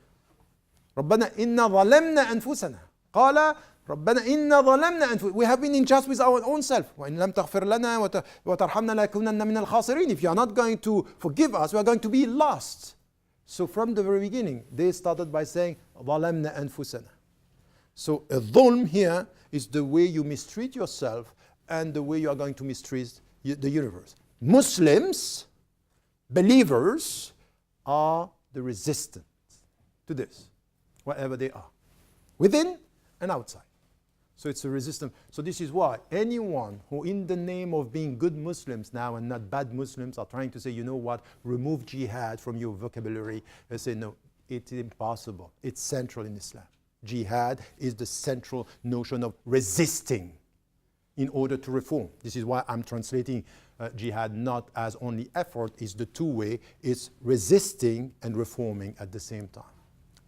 رَبَّنَا إِنَّا ظَلَمْنَا أَنفُسَنَا. قَالَ رَبَّنَا إِنَّا ظَلَمْنَا أَنفُسَنَا. We have been unjust with our own self. وَإِن لَمْ تَغْفِرْ لَنَا وَتَرْحَمْنَا لَكُنَنَّ مِنَ الْخَاسِرِينَ. If you are not going to forgive us, we are going to be lost. So from the very beginning, they started by saying, ظَلَمْنَا أَنفُسَنَا. So a dhulm here is the way you mistreat yourself and the way you are going to mistreat the universe. Muslims, believers, are the resistance to this, wherever they are, within and outside. So it's a resistance. So this is why anyone who in the name of being good Muslims now and not bad Muslims are trying to say, you know what, remove jihad from your vocabulary, they say, no, it's impossible. It's central in Islam. Jihad is the central notion of resisting in order to reform. This is why I'm translating jihad not as only effort, it's the two-way, it's resisting and reforming at the same time.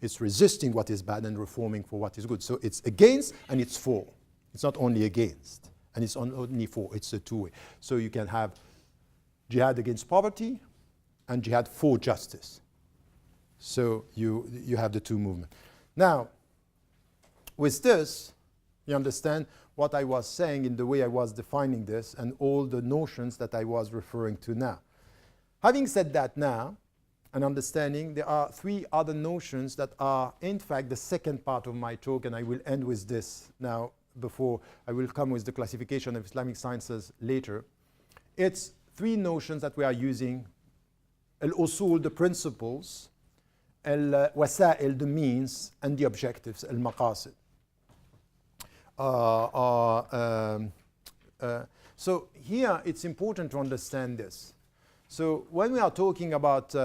It's resisting what is bad and reforming for what is good. So it's against and it's for. It's not only against and it's not only for, it's a two-way. So you can have jihad against poverty and jihad for justice. So you have the two movements. Now, with this, you understand what I was saying in the way I was defining this and all the notions that I was referring to now. Having said that now, and understanding, there are 3 other notions that are, in fact, the second part of my talk, and I will end with this now before I will come with the classification of Islamic sciences later. It's 3 notions that we are using: al-usul, the principles, al-wasa'il, the means, and the objectives, al-maqasid. So here it's important to understand this. So when we are talking about,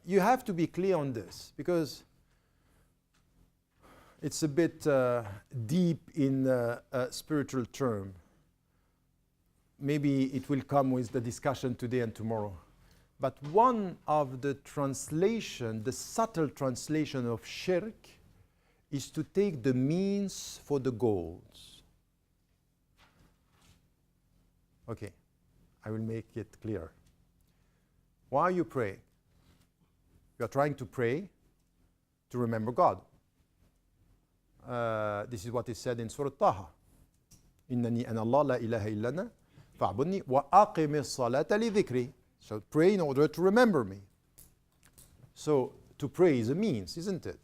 you have to be clear on this because it's a bit deep in a spiritual term. Maybe it will come with the discussion today and tomorrow. But one of the translation, the subtle translation of shirk is to take the means for the goals. Okay, I will make it clear. Why you pray? You are trying to pray to remember God. This is what is said in Surah Taha. إنني أنا الله لا إله إلا أنا فاعبدني وأقم الصلاة لذكري. So pray in order to remember me. So to pray is a means, isn't it?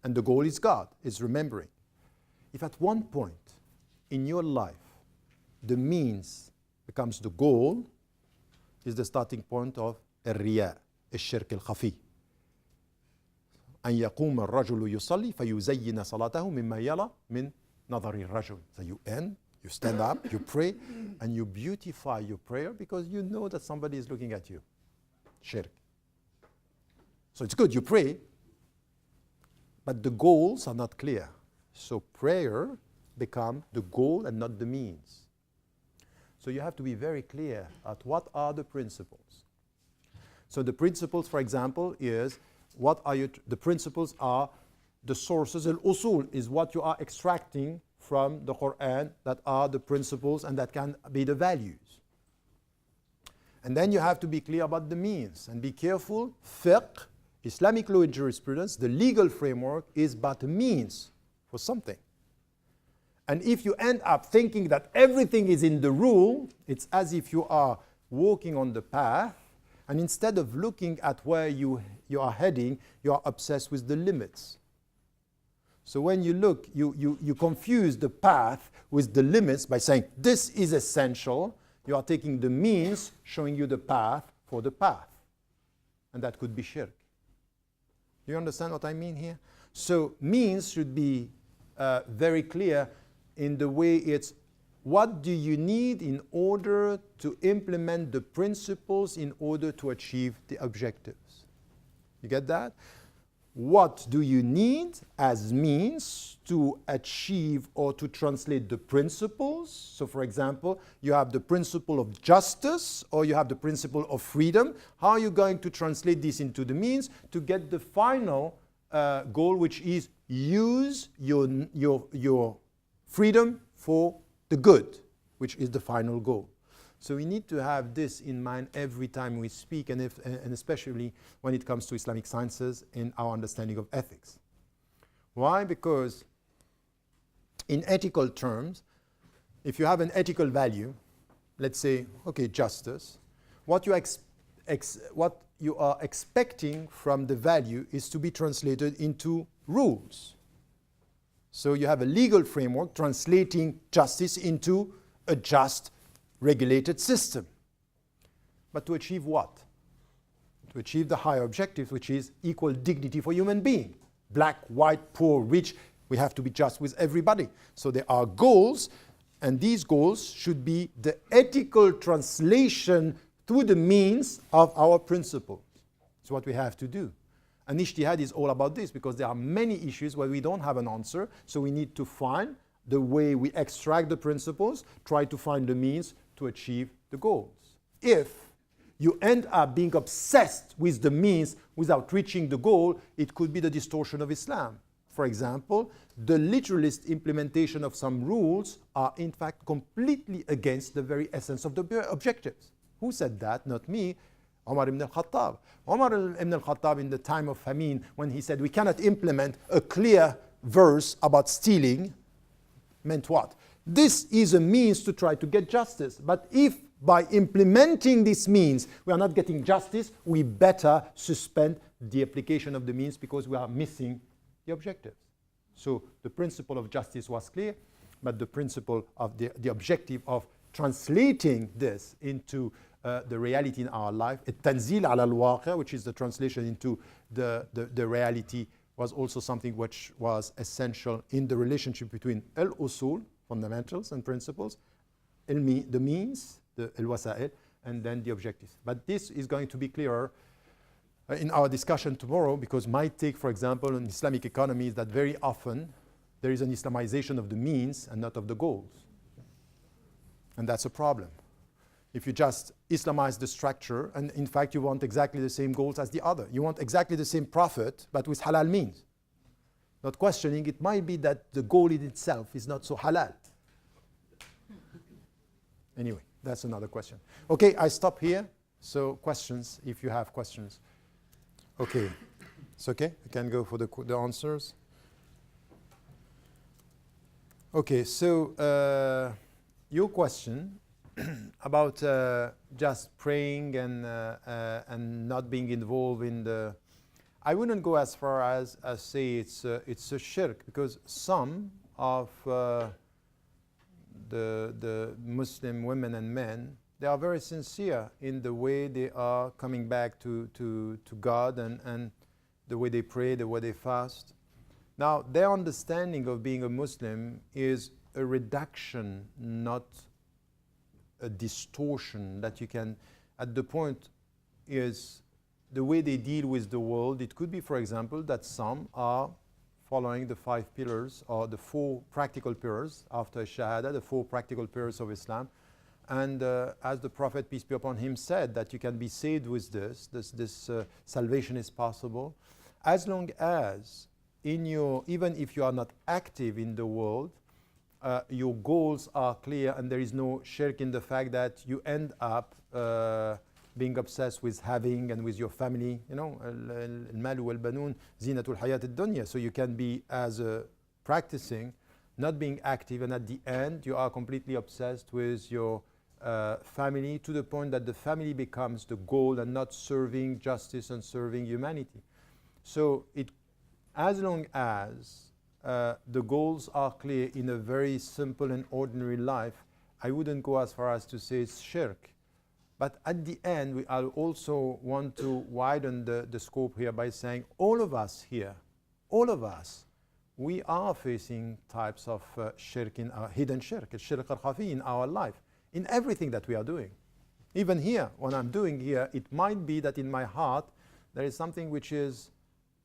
And the goal is God, is remembering. If at one point in your life the means becomes the goal, is the starting point of الرياء الشرك الخفي. أن يقوم الرجل يصلي فيزين صلاته مما يرى من نظر الرجل. So you end, you stand up, you pray, and you beautify your prayer because you know that somebody is looking at you. Shirk. So it's good, you pray, but the goals are not clear. So prayer becomes the goal and not the means. So you have to be very clear at what are the principles. So the principles, for example, is what are the principles are the sources. Al-usul is what you are extracting from the Quran that are the principles and that can be the values. And then you have to be clear about the means and be careful. Fiqh, Islamic law and jurisprudence, the legal framework is but a means for something. And if you end up thinking that everything is in the rule, it's as if you are walking on the path, and instead of looking at where you are heading, you are obsessed with the limits. So when you look, you confuse the path with the limits by saying, this is essential. You are taking the means, showing you the path for the path. And that could be shirk. Do you understand what I mean here? So means should be very clear in the way it's what do you need in order to implement the principles in order to achieve the objectives. You get that? What do you need as means to achieve or to translate the principles? So for example, you have the principle of justice or you have the principle of freedom. How are you going to translate this into the means to get the final goal, which is use your freedom for the good, which is the final goal. So we need to have this in mind every time we speak, and especially when it comes to Islamic sciences in our understanding of ethics. Why? Because in ethical terms, if you have an ethical value, let's say, okay, justice, what you are expecting from the value is to be translated into rules. So you have a legal framework translating justice into a just, regulated system. But to achieve what? To achieve the higher objective, which is equal dignity for human beings. Black, white, poor, rich, we have to be just with everybody. So there are goals, and these goals should be the ethical translation through the means of our principles. It's what we have to do. And ijtihad is all about this because there are many issues where we don't have an answer, so we need to find the way we extract the principles, try to find the means to achieve the goals. If you end up being obsessed with the means without reaching the goal, it could be the distortion of Islam. For example, the literalist implementation of some rules are in fact completely against the very essence of the objectives. Who said that? Not me. Umar ibn al-Khattab. Umar ibn al-Khattab in the time of famine, when he said we cannot implement a clear verse about stealing, meant what? This is a means to try to get justice. But if by implementing this means we are not getting justice, we better suspend the application of the means because we are missing the objectives. So the principle of justice was clear, but the principle of the objective of translating this into the reality in our life, التنزيل على الواقع, which is the translation into the reality, was also something which was essential in the relationship between al-usul, fundamentals and principles, the means, the al-wasa'il, and then the objectives. But this is going to be clearer in our discussion tomorrow, because my take, for example, on Islamic economy is that very often there is an Islamization of the means and not of the goals. And that's a problem. If you just Islamize the structure, and in fact you want exactly the same goals as the other. You want exactly the same profit, but with halal means. Not questioning, it might be that the goal in itself is not so halal. Anyway. That's another question. Okay, I stop here. So questions, if you have questions. Okay, it's okay? I can go for the answers. Okay, so your question about just praying and not being involved in the... I wouldn't go as far as say it's a shirk, because some of the Muslim women and men, they are very sincere in the way they are coming back to God and the way they pray, the way they fast. Now, their understanding of being a Muslim is a reduction, not a distortion that you can, at the point is the way they deal with the world. It could be, for example, that some are following the 5 pillars or the 4 practical pillars after Shahada, the 4 practical pillars of Islam. And as the Prophet, peace be upon him, said that you can be saved with this salvation is possible, as long as even if you are not active in the world, your goals are clear and there is no shirk in the fact that you end up being obsessed with having and with your family, you know, al-mal wal-banun zinatul hayat ad-dunya. So you can be as a practicing, not being active, and at the end you are completely obsessed with your family, to the point that the family becomes the goal and not serving justice and serving humanity. So as long as the goals are clear in a very simple and ordinary life, I wouldn't go as far as to say it's shirk. But at the end, we also want to widen the scope here by saying all of us here, all of us, we are facing types of shirk in our hidden shirk, shirk al-khafi in our life, in everything that we are doing. Even here, what I'm doing here, it might be that in my heart there is something which is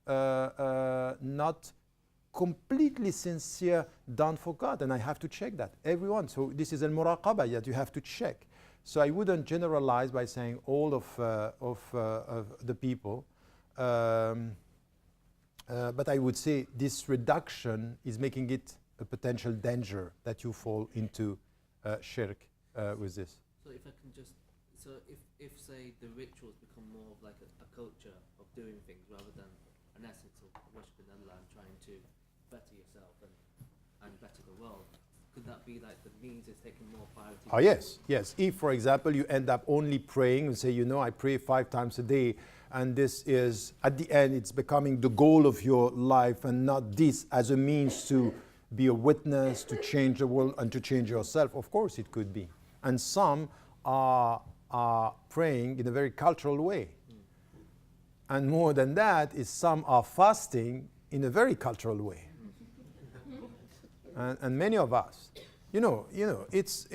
not completely sincere, done for God, and I have to check that. Everyone. So this is al-muraqabah that you have to check. So I wouldn't generalize by saying all of the people, but I would say this reduction is making it a potential danger that you fall into shirk with this. So if I can just, so if say the rituals become more of like a culture of doing things rather than an essence of worshiping Allah and trying to better yourself and better the world, could that be like the means is taking more priority? Oh, yes, yes. If, for example, you end up only praying and say, you know, I pray 5 times a day, and this is, at the end, it's becoming the goal of your life and not this as a means to be a witness, to change the world and to change yourself, of course it could be. And some are praying in a very cultural way. And more than that is some are fasting in a very cultural way. And many of us, you know, it's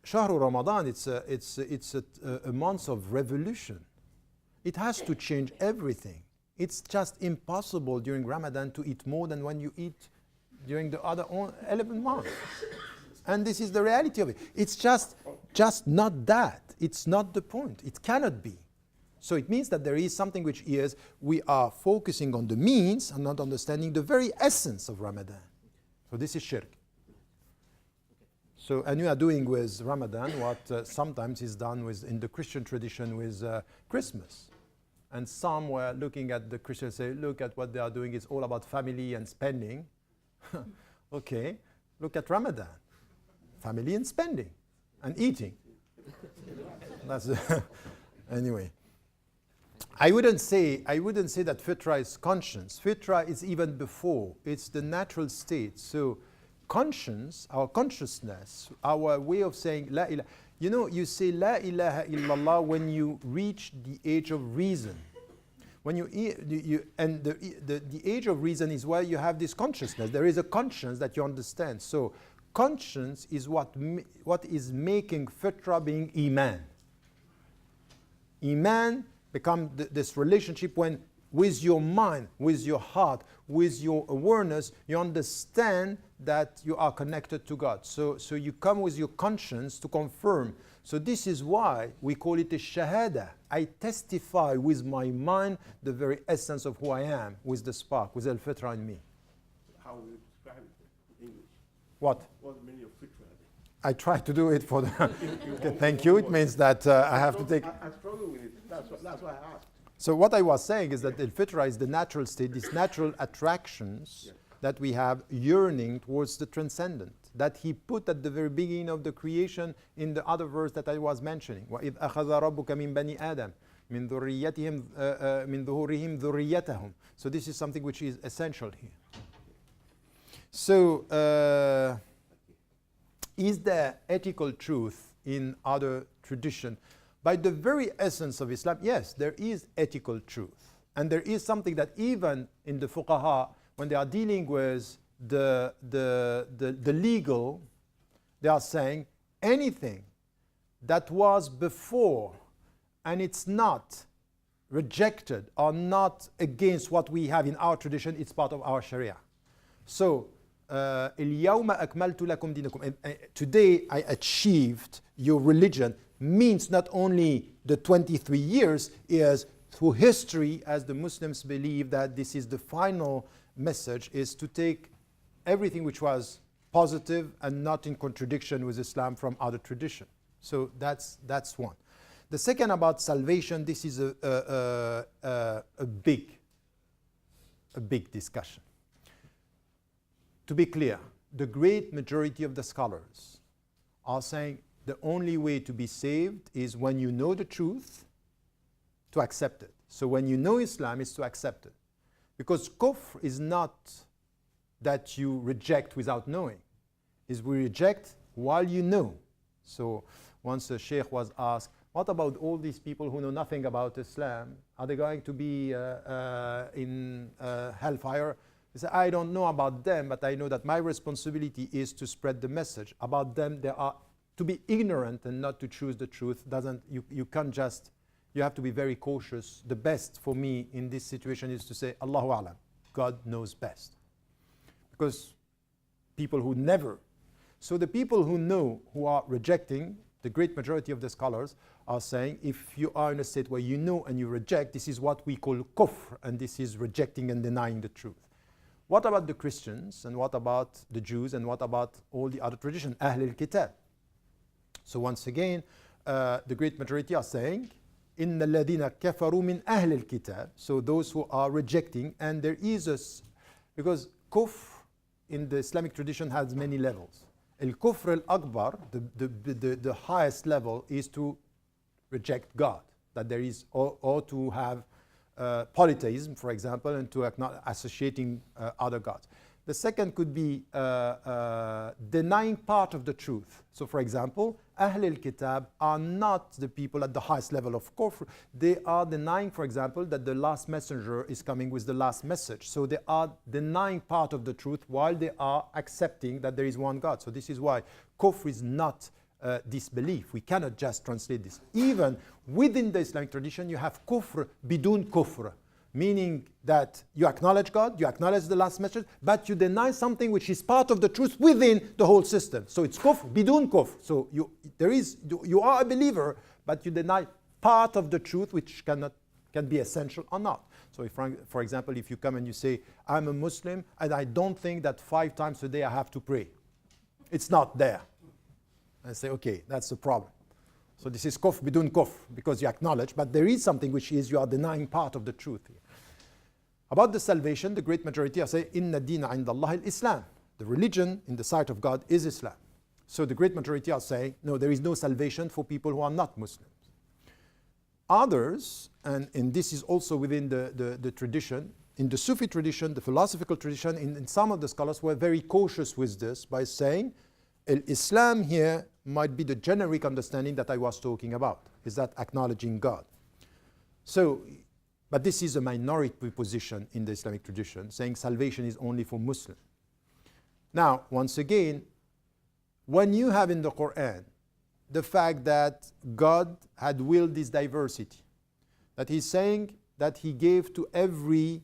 Shahru Ramadan. It's a month of revolution. It has to change everything. It's just impossible during Ramadan to eat more than when you eat during the other 11 months. And this is the reality of it. It's just not that. It's not the point. It cannot be. So it means that there is something which is we are focusing on the means and not understanding the very essence of Ramadan. So this is shirk. So, and you are doing with Ramadan what sometimes is done with, in the Christian tradition with Christmas. And some were looking at the Christians say, look at what they are doing, it's all about family and spending. Okay, look at Ramadan. Family and spending and eating. That's anyway. I wouldn't say that fitra is conscience. Fitra is even before. It's the natural state. So conscience, our consciousness, our way of saying La ilaha. You know, you say La ilaha illallah when you reach the age of reason. When and the age of reason is where you have this consciousness. There is a conscience that you understand. So conscience is what is making fitra being iman. Iman become this relationship when with your mind, with your heart, with your awareness, you understand that you are connected to God. So you come with your conscience to confirm. So this is why we call it a shahada. I testify with my mind the very essence of who I am, with the spark, with al-fitra in me. How would you describe it in English? What? What meaning of fitra? I try to do it for the. Okay, thank you. It means that I have to take. I struggle with it. That's why I asked. So what I was saying is that al-fitra is the natural state, these natural attractions that we have yearning towards the transcendent, that he put at the very beginning of the creation in the other verse that I was mentioning. وَإِذْ أَخَذَ رَبُّكَ مِنْ بَنِي آدَمَ مِنْ ذُرِّيَّتِهِمْ مِنْ ظُهُورِهِمْ ذُرِّيَّتَهُم. So this is something which is essential here. So is there ethical truth in other tradition? By the very essence of Islam, yes, there is ethical truth. And there is something that even in the fuqaha, when they are dealing with the legal, they are saying anything that was before and it's not rejected or not against what we have in our tradition, it's part of our Sharia. So, اليوم أكملت لكم دينكم. Today I achieved your religion means not only the 23 years, is through history, as the Muslims believe that this is the final message, is to take everything which was positive and not in contradiction with Islam from other tradition. So that's one. The second about salvation, this is a big discussion. To be clear, the great majority of the scholars are saying the only way to be saved is when you know the truth, to accept it. So when you know Islam, it's to accept it. Because kufr is not that you reject without knowing. Is we reject while you know. So once a sheikh was asked, what about all these people who know nothing about Islam? Are they going to be in hellfire? He said, I don't know about them, but I know that my responsibility is to spread the message. About them, they are to be ignorant and not to choose the truth. You can't just, you have to be very cautious. The best for me in this situation is to say, Allahu A'lam, God knows best. Because people who never, so the people who know, who are rejecting, the great majority of the scholars are saying, if you are in a state where you know and you reject, this is what we call kufr, and this is rejecting and denying the truth. What about the Christians, and what about the Jews, and what about all the other traditions, Ahl al-Kitab? So once again, the great majority are saying, إِنَّ الَّذِينَ كَفَرُوا مِنْ أَهْلِ الْكِتَابِ. So those who are rejecting, and there is because kufr in the Islamic tradition has many levels. Al-Kufr al-Akbar, the highest level, is to reject God, that there is, or to have polytheism, for example, and to associating other gods. The second could be denying part of the truth. So, for example, Ahl al-Kitab are not the people at the highest level of kufr. They are denying, for example, that the last messenger is coming with the last message. So they are denying part of the truth while they are accepting that there is one God. So this is why kufr is not disbelief. We cannot just translate this. Even within the Islamic tradition, you have kufr bidun kufr, meaning that you acknowledge God, you acknowledge the last message, but you deny something which is part of the truth within the whole system. So it's kufr bidun kufr. So you are a believer, but you deny part of the truth which can be essential or not. So if, for example, if you come and you say, I'm a Muslim and I don't think that 5 times a day I have to pray. It's not there. I say, okay, that's the problem. So this is kufr bidun kufr, because you acknowledge, but there is something which is you are denying part of the truth here. About the salvation, the great majority are saying, Inna dina inda Allah al-Islam. The religion in the sight of God is Islam. So the great majority are saying, no, there is no salvation for people who are not Muslims. Others, and this is also within the tradition, in the Sufi tradition, the philosophical tradition, in some of the scholars were very cautious with this by saying, Islam here might be the generic understanding that I was talking about, is that acknowledging God. So, but this is a minority position in the Islamic tradition, saying salvation is only for Muslims. Now, once again, when you have in the Quran the fact that God had willed this diversity, that He's saying that He gave to every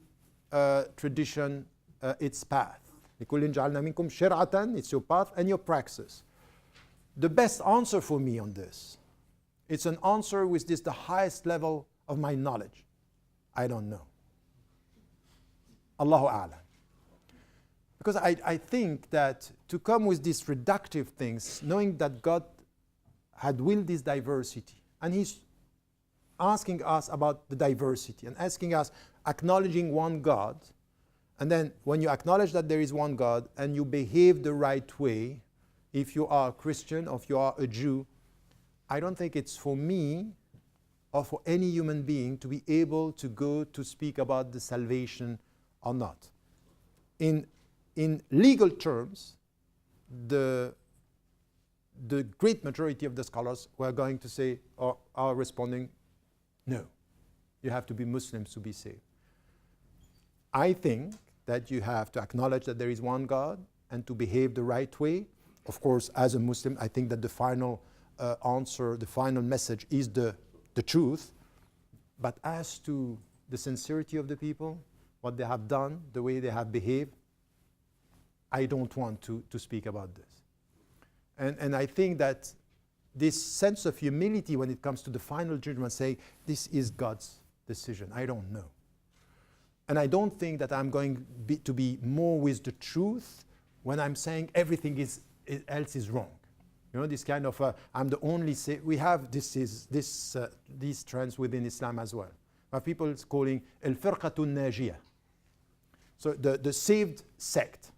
tradition its path. لِكُلٍّ جَعَلْنَا مِنْكُمْ شِرْعَةً, it's your path and your praxis. The best answer for me on this, it's an answer with this the highest level of my knowledge. I don't know. Allahu A'lam. Because I think that to come with these reductive things, knowing that God had willed this diversity, and He's asking us about the diversity and asking us, acknowledging one God, and then when you acknowledge that there is one God and you behave the right way, if you are a Christian or if you are a Jew, I don't think it's for me or for any human being to be able to go to speak about the salvation or not. In legal terms, the great majority of the scholars were going to say, or are responding, no, you have to be Muslims to be saved. I think that you have to acknowledge that there is one God and to behave the right way. Of course, as a Muslim, I think that the final answer, the final message is the truth. But as to the sincerity of the people, what they have done, the way they have behaved, I don't want to speak about this. And I think that this sense of humility when it comes to the final judgment, say, this is God's decision, I don't know. And I don't think that I'm going to be more with the truth when I'm saying everything else is wrong. You know, this kind of, I'm the only, we have these trends within Islam as well. People calling al-firqatun najiyah. So the saved sect,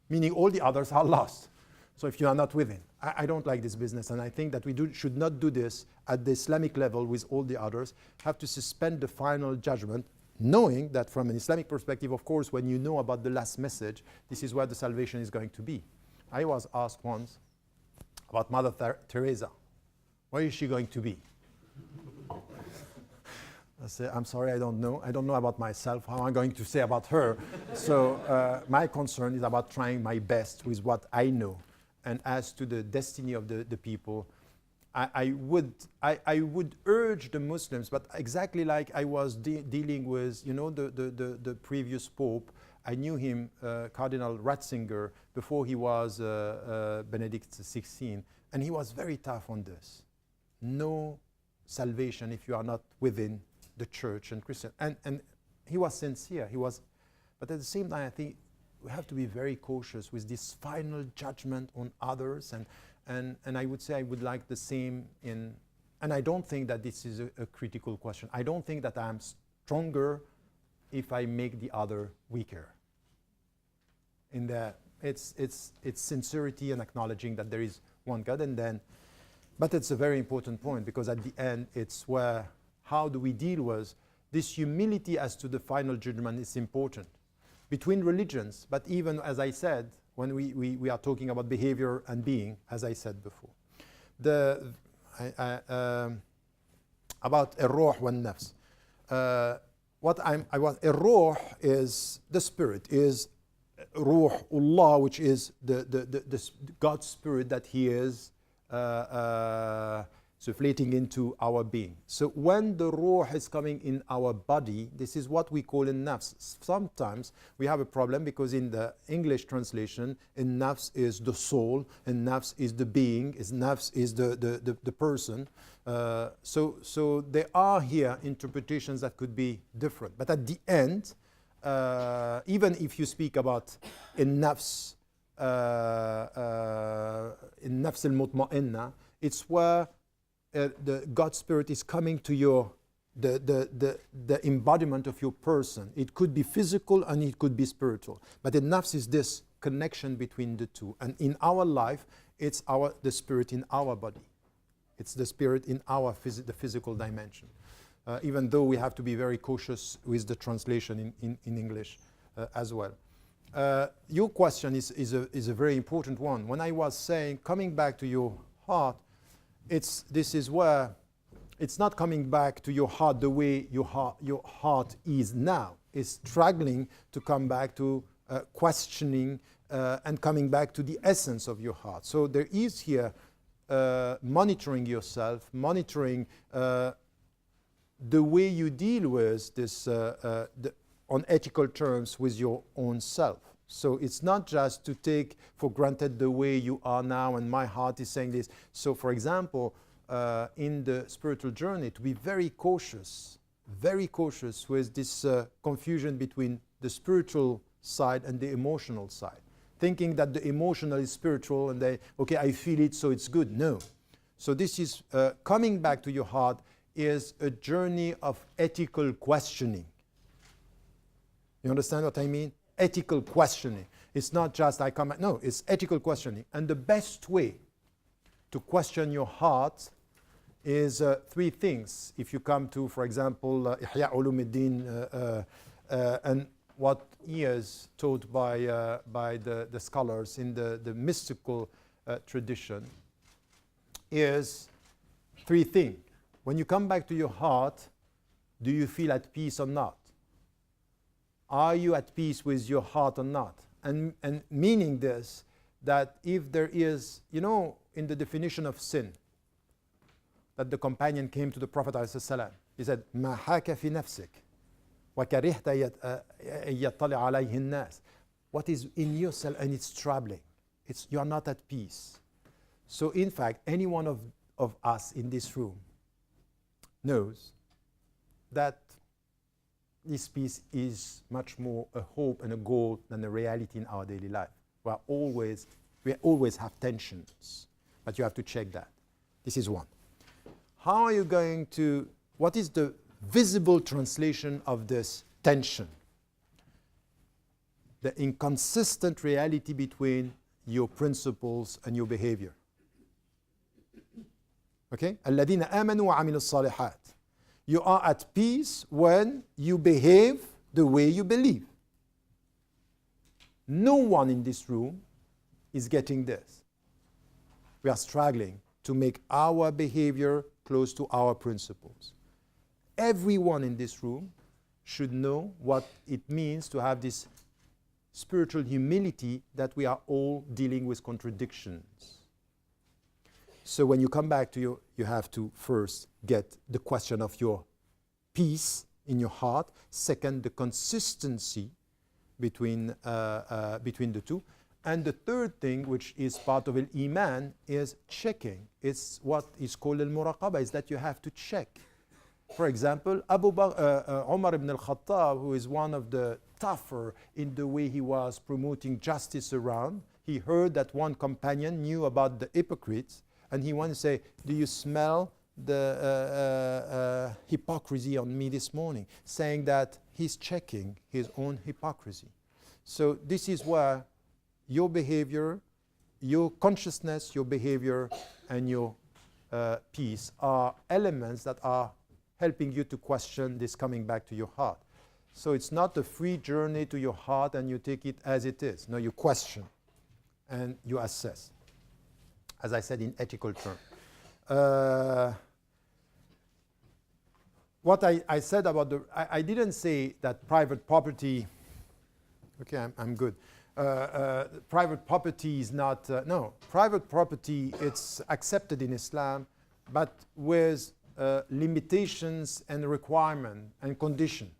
meaning all the others are lost. So if you are not within, I don't like this business, and I think that we should not do this at the Islamic level with all the others, have to suspend the final judgment, knowing that from an Islamic perspective, of course, when you know about the last message, this is where the salvation is going to be. I was asked once about Mother Teresa. Where is she going to be? I say, I'm sorry, I don't know. I don't know about myself, how I'm going to say about her. So my concern is about trying my best with what I know. And as to the destiny of the people, I would urge the Muslims, but exactly like I was dealing with, you know, the previous Pope. I knew him, Cardinal Ratzinger, before he was Benedict XVI, and he was very tough on this. No salvation if you are not within the church and Christian. And he was sincere. But at the same time, I think we have to be very cautious with this final judgment on others. And I would say I would like the same in, and I don't think that this is a critical question. I don't think that I'm stronger if I make the other weaker. In that it's sincerity and acknowledging that there is one God, and then, but it's a very important point, because at the end it's where, how do we deal with this humility as to the final judgment is important between religions, but even, as I said, when we are talking about behavior and being, as I said before. About ar-ruh wal-nafs. Ar-ruh is the spirit, is ruh-ullah, which is the God's spirit that He is sufflating into our being. So when the ruh is coming in our body, this is what we call in nafs. Sometimes we have a problem because in the English translation, in nafs is the soul, in nafs is the being, is nafs is the person. So there are here interpretations that could be different. But at the end, even if you speak about in nafs al-mutma'inna, it's where the God Spirit is coming to your, the embodiment of your person. It could be physical and it could be spiritual. But the nafs is this connection between the two. And in our life, it's the spirit in our body. It's the spirit in our the physical dimension. Even though we have to be very cautious with the translation in English as well. Your question is a very important one. When I was saying, coming back to your heart, this is where it's not coming back to your heart the way your heart is now. It's struggling to come back to questioning and coming back to the essence of your heart. So there is here monitoring yourself, monitoring the way you deal with this on ethical terms with your own self. So it's not just to take for granted the way you are now and my heart is saying this. So for example, in the spiritual journey, to be very cautious with this confusion between the spiritual side and the emotional side, thinking that the emotional is spiritual and okay, I feel it, so it's good. No. So this is coming back to your heart is a journey of ethical questioning. You understand what I mean? Ethical questioning. It's not just I come, no, it's ethical questioning. And the best way to question your heart is three things. If you come to, for example, Ihya Ulumuddin and what he is taught by the scholars in the mystical tradition is three things. When you come back to your heart, do you feel at peace or not? Are you at peace with your heart or not? And meaning this, that if there is, you know, in the definition of sin, that the companion came to the Prophet ﷺ, he said, مَا حَاكَ فِي نَفْسِكَ وَكَرِهْتَ يَطَّلِعَ عَلَيْهِ النَّاسِ. What is in yourself and it's troubling. You are not at peace. So in fact, any one of us in this room knows that this peace is much more a hope and a goal than a reality in our daily life. We always have tensions, but you have to check that. This is one. How are you going to, what is the visible translation of this tension? The inconsistent reality between your principles and your behavior. Okay? الَّذِينَ آمَنُوا وَعَمِلُوا الصَّالِحَاتِ. You are at peace when you behave the way you believe. No one in this room is getting this. We are struggling to make our behavior close to our principles. Everyone in this room should know what it means to have this spiritual humility that we are all dealing with contradictions. So when you come back to you have to first get the question of your peace in your heart. Second, the consistency between the two. And the third thing, which is part of al-Iman, is checking. It's what is called al-Muraqaba, is that you have to check. For example, Umar ibn al-Khattab, who is one of the tougher in the way he was promoting justice around, he heard that one companion knew about the hypocrites, and he wanted to say, do you smell the hypocrisy on me this morning? Saying that he's checking his own hypocrisy. So this is where your behavior, your consciousness, your behavior, and your peace are elements that are helping you to question this coming back to your heart. So it's not a free journey to your heart and you take it as it is. No, you question and you assess, as I said, in ethical terms. What I said about I didn't say that private property, okay, I'm good. Private property is not, no, private property, it's accepted in Islam, but with limitations and requirements and conditions.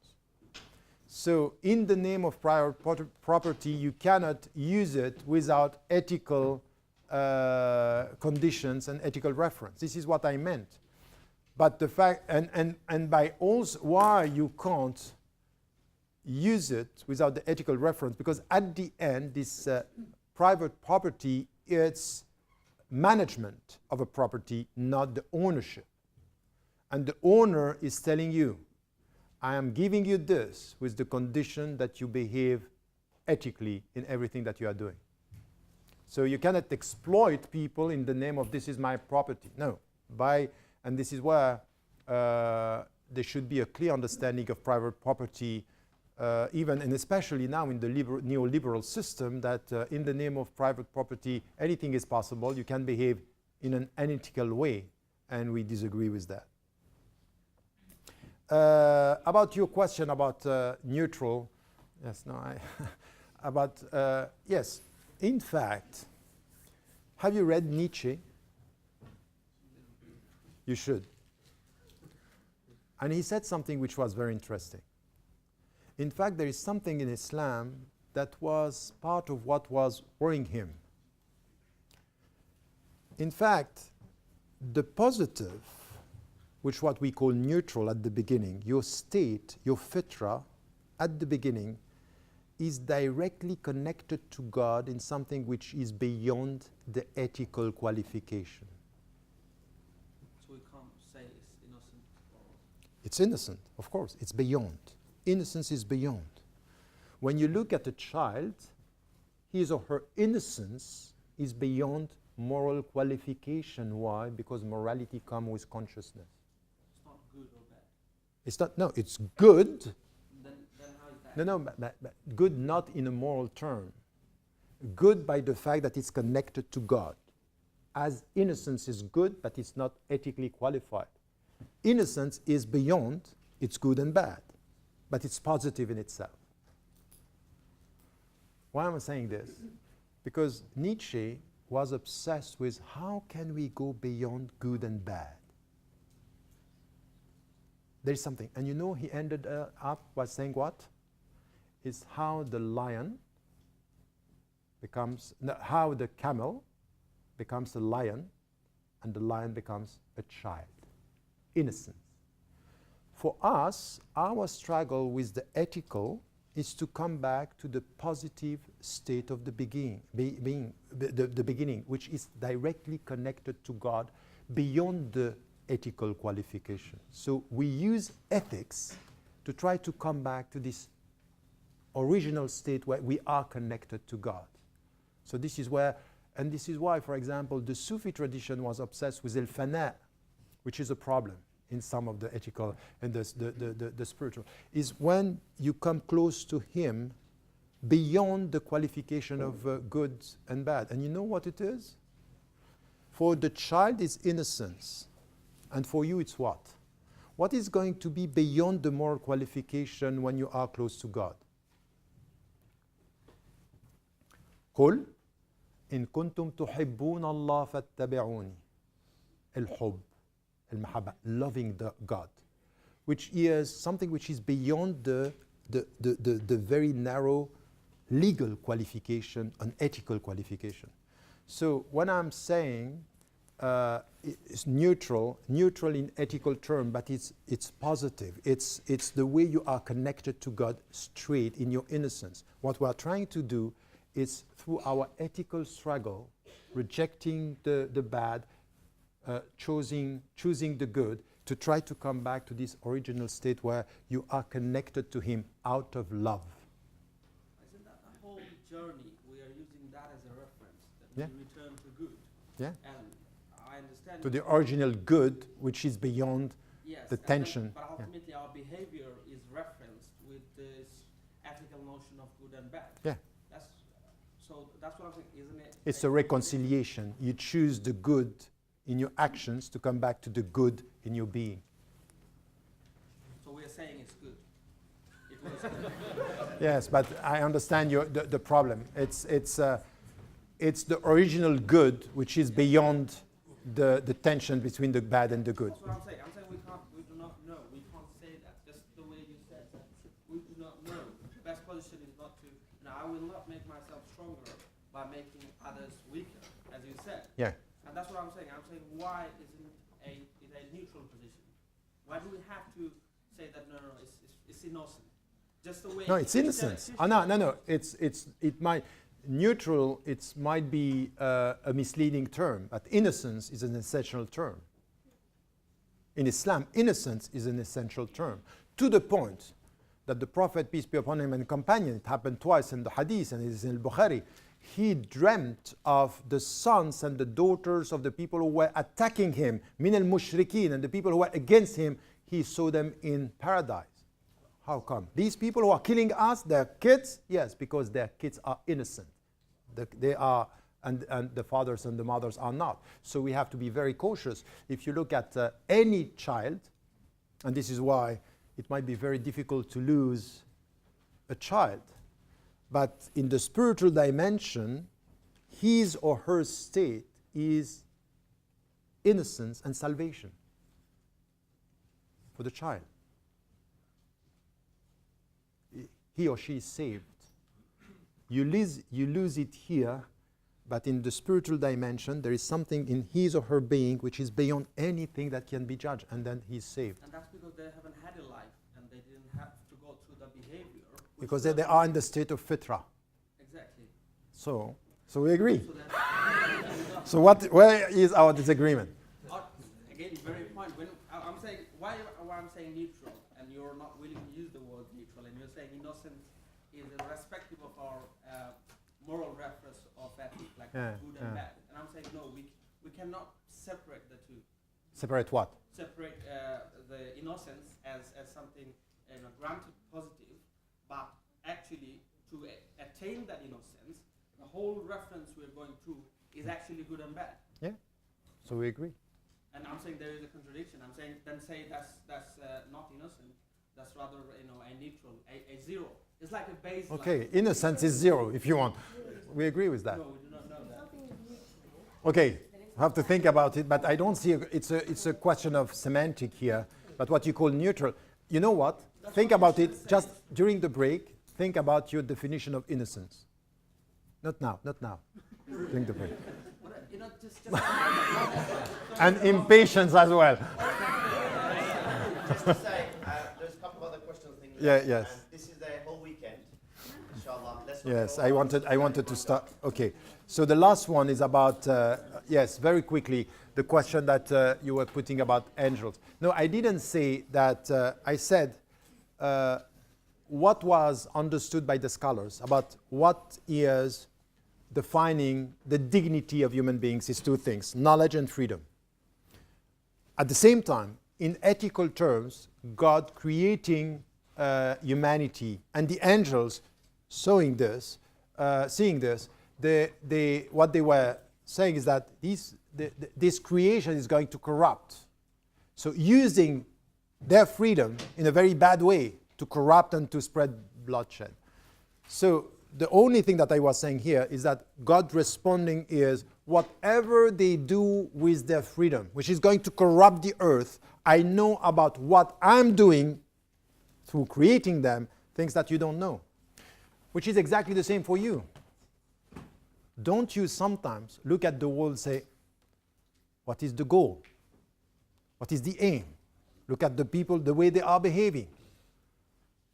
So in the name of private property, you cannot use it without ethical conditions and ethical reference. This is what I meant. But the fact, and by also why you can't use it without the ethical reference, because at the end, this private property, it's management of a property, not the ownership. And the owner is telling you, I am giving you this with the condition that you behave ethically in everything that you are doing. So you cannot exploit people in the name of this is my property. No. And this is where there should be a clear understanding of private property, even and especially now in the neoliberal system, that in the name of private property, anything is possible. You can behave in an unethical way, and we disagree with that. About your question about neutral, yes, no, yes, in fact, have you read Nietzsche? You should. And he said something which was very interesting. In fact, there is something in Islam that was part of what was worrying him. In fact, the positive, which what we call neutral at the beginning, your state, your fitra, at the beginning, is directly connected to God in something which is beyond the ethical qualification. So we can't say it's innocent. It's innocent, of course. It's beyond. Innocence is beyond. When you look at a child, his or her innocence is beyond moral qualification. Why? Because morality comes with consciousness. It's not good or bad. It's not, no, it's good. Then how is that? No, but good not in a moral term. Good by the fact that it's connected to God. As innocence is good, but it's not ethically qualified. Innocence is beyond, it's good and bad, but it's positive in itself. Why am I saying this? Because Nietzsche was obsessed with how can we go beyond good and bad. There's something. And you know he ended up by saying what? Is how the lion becomes, no, how the camel becomes a lion and the lion becomes a child. Innocence. For us, our struggle with the ethical is to come back to the positive state of the beginning, the beginning, which is directly connected to God beyond the ethical qualification. So we use ethics to try to come back to this original state where we are connected to God. So this is where, and this is why, for example, the Sufi tradition was obsessed with al-fana, which is a problem in some of the ethical and the spiritual, is when you come close to him beyond the qualification of good and bad. And you know what it is? For the child is innocence, and for you it's what? What is going to be beyond the moral qualification when you are close to God? قل إن كنتم تحبون الله فاتبعوني. الحب, المحبة, loving God, which is something which is beyond the very narrow legal qualification and ethical qualification. So when I'm saying it's neutral in ethical term, but it's positive. It's the way you are connected to God straight in your innocence. What we are trying to do is through our ethical struggle, rejecting the bad, choosing the good, to try to come back to this original state where you are connected to Him out of love. Isn't that the whole journey? We are using that as a reference, that Yeah. we return to good. Yeah. And I understand. To the original good, which is beyond yes, the and tension. Then, but ultimately, our behavior is referenced with this ethical notion of good and bad. Yeah. That's what I'm saying, isn't it? It's a reconciliation. You choose the good in your actions to come back to the good in your being. So we're saying it's good. It was good. Yes, but I understand the problem. It's the original good which is beyond the tension between the bad and the good. That's what I'm saying. I'm saying we do not know. We can't say that. Just the way you said that. We do not know. The best position is not to, I will not make myself stronger by making others weaker, as you said. Yeah. And that's what I'm saying. I'm saying why isn't a neutral position? Why do we have to say that it's innocent? Just the way. No, it's innocence. No. It might neutral. It might be a misleading term, but innocence is an essential term. In Islam, innocence is an essential term, to the point that the Prophet, peace be upon him, and companion, it happened twice in the Hadith, and it is in Bukhari, he dreamt of the sons and the daughters of the people who were attacking him, min al-mushrikeen, and the people who were against him, he saw them in paradise. How come? These people who are killing us, their kids? Yes, because their kids are innocent. They are, and the fathers and the mothers are not. So we have to be very cautious. If you look at any child, and this is why it might be very difficult to lose a child, but in the spiritual dimension, his or her state is innocence and salvation for the child. He or she is saved. You lose it here, but in the spiritual dimension, there is something in his or her being which is beyond anything that can be judged, and then he's saved. And that's because they haven't had a life, and they didn't have to go through the behavior, because they are in the state of fitra. Exactly. So we agree. So that So where is our disagreement? Again, very point. When I'm saying why I'm saying neutral, and you're not willing to use the word neutral, and you're saying innocence is irrespective of our moral reference of ethic, like good and bad. And I'm saying no, we cannot separate the two. Separate what? Separate the innocence as something granted positive, but actually to attain that innocence, the whole reference we're going through is actually good and bad. Yeah. So we agree. And I'm saying there is a contradiction. I'm saying then say that's not innocent. That's rather a neutral, a zero. It's like a baseline. Okay, innocence is zero if you want. We agree with that. No, we do not know that. Okay, I have to think about it, but I don't see it's a question of semantic here. But what you call neutral, you know what? Think about it just during the break. Think about your definition of innocence. Not now. During the break. just And impatience as well. Just to say, there's a couple of other questions. Yes. And this is the whole weekend, inshallah. Yes, I wanted to start. Okay, so the last one is about, yes, very quickly, the question that you were putting about angels. No, I didn't say that. I said what was understood by the scholars about what is defining the dignity of human beings is two things: knowledge and freedom. At the same time, in ethical terms, God creating humanity and the angels seeing this, what they were saying is that this creation is going to corrupt. So using their freedom in a very bad way to corrupt and to spread bloodshed. So the only thing that I was saying here is that God responding is whatever they do with their freedom, which is going to corrupt the earth, I know about what I'm doing through creating them, things that you don't know. Which is exactly the same for you. Don't you sometimes look at the world and say, what is the goal? What is the aim? Look at the people, the way they are behaving.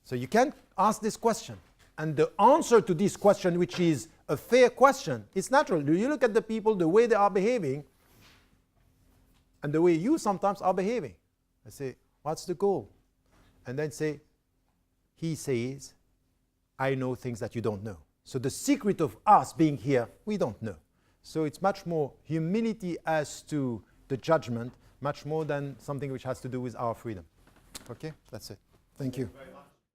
So you can ask this question. And the answer to this question, which is a fair question, it's natural. Do you look at the people, the way they are behaving, and the way you sometimes are behaving? I say, what's the goal? And then say, he says, I know things that you don't know. So the secret of us being here, we don't know. So it's much more humility as to the judgment, much more than something which has to do with our freedom. Okay, that's it. Thank you.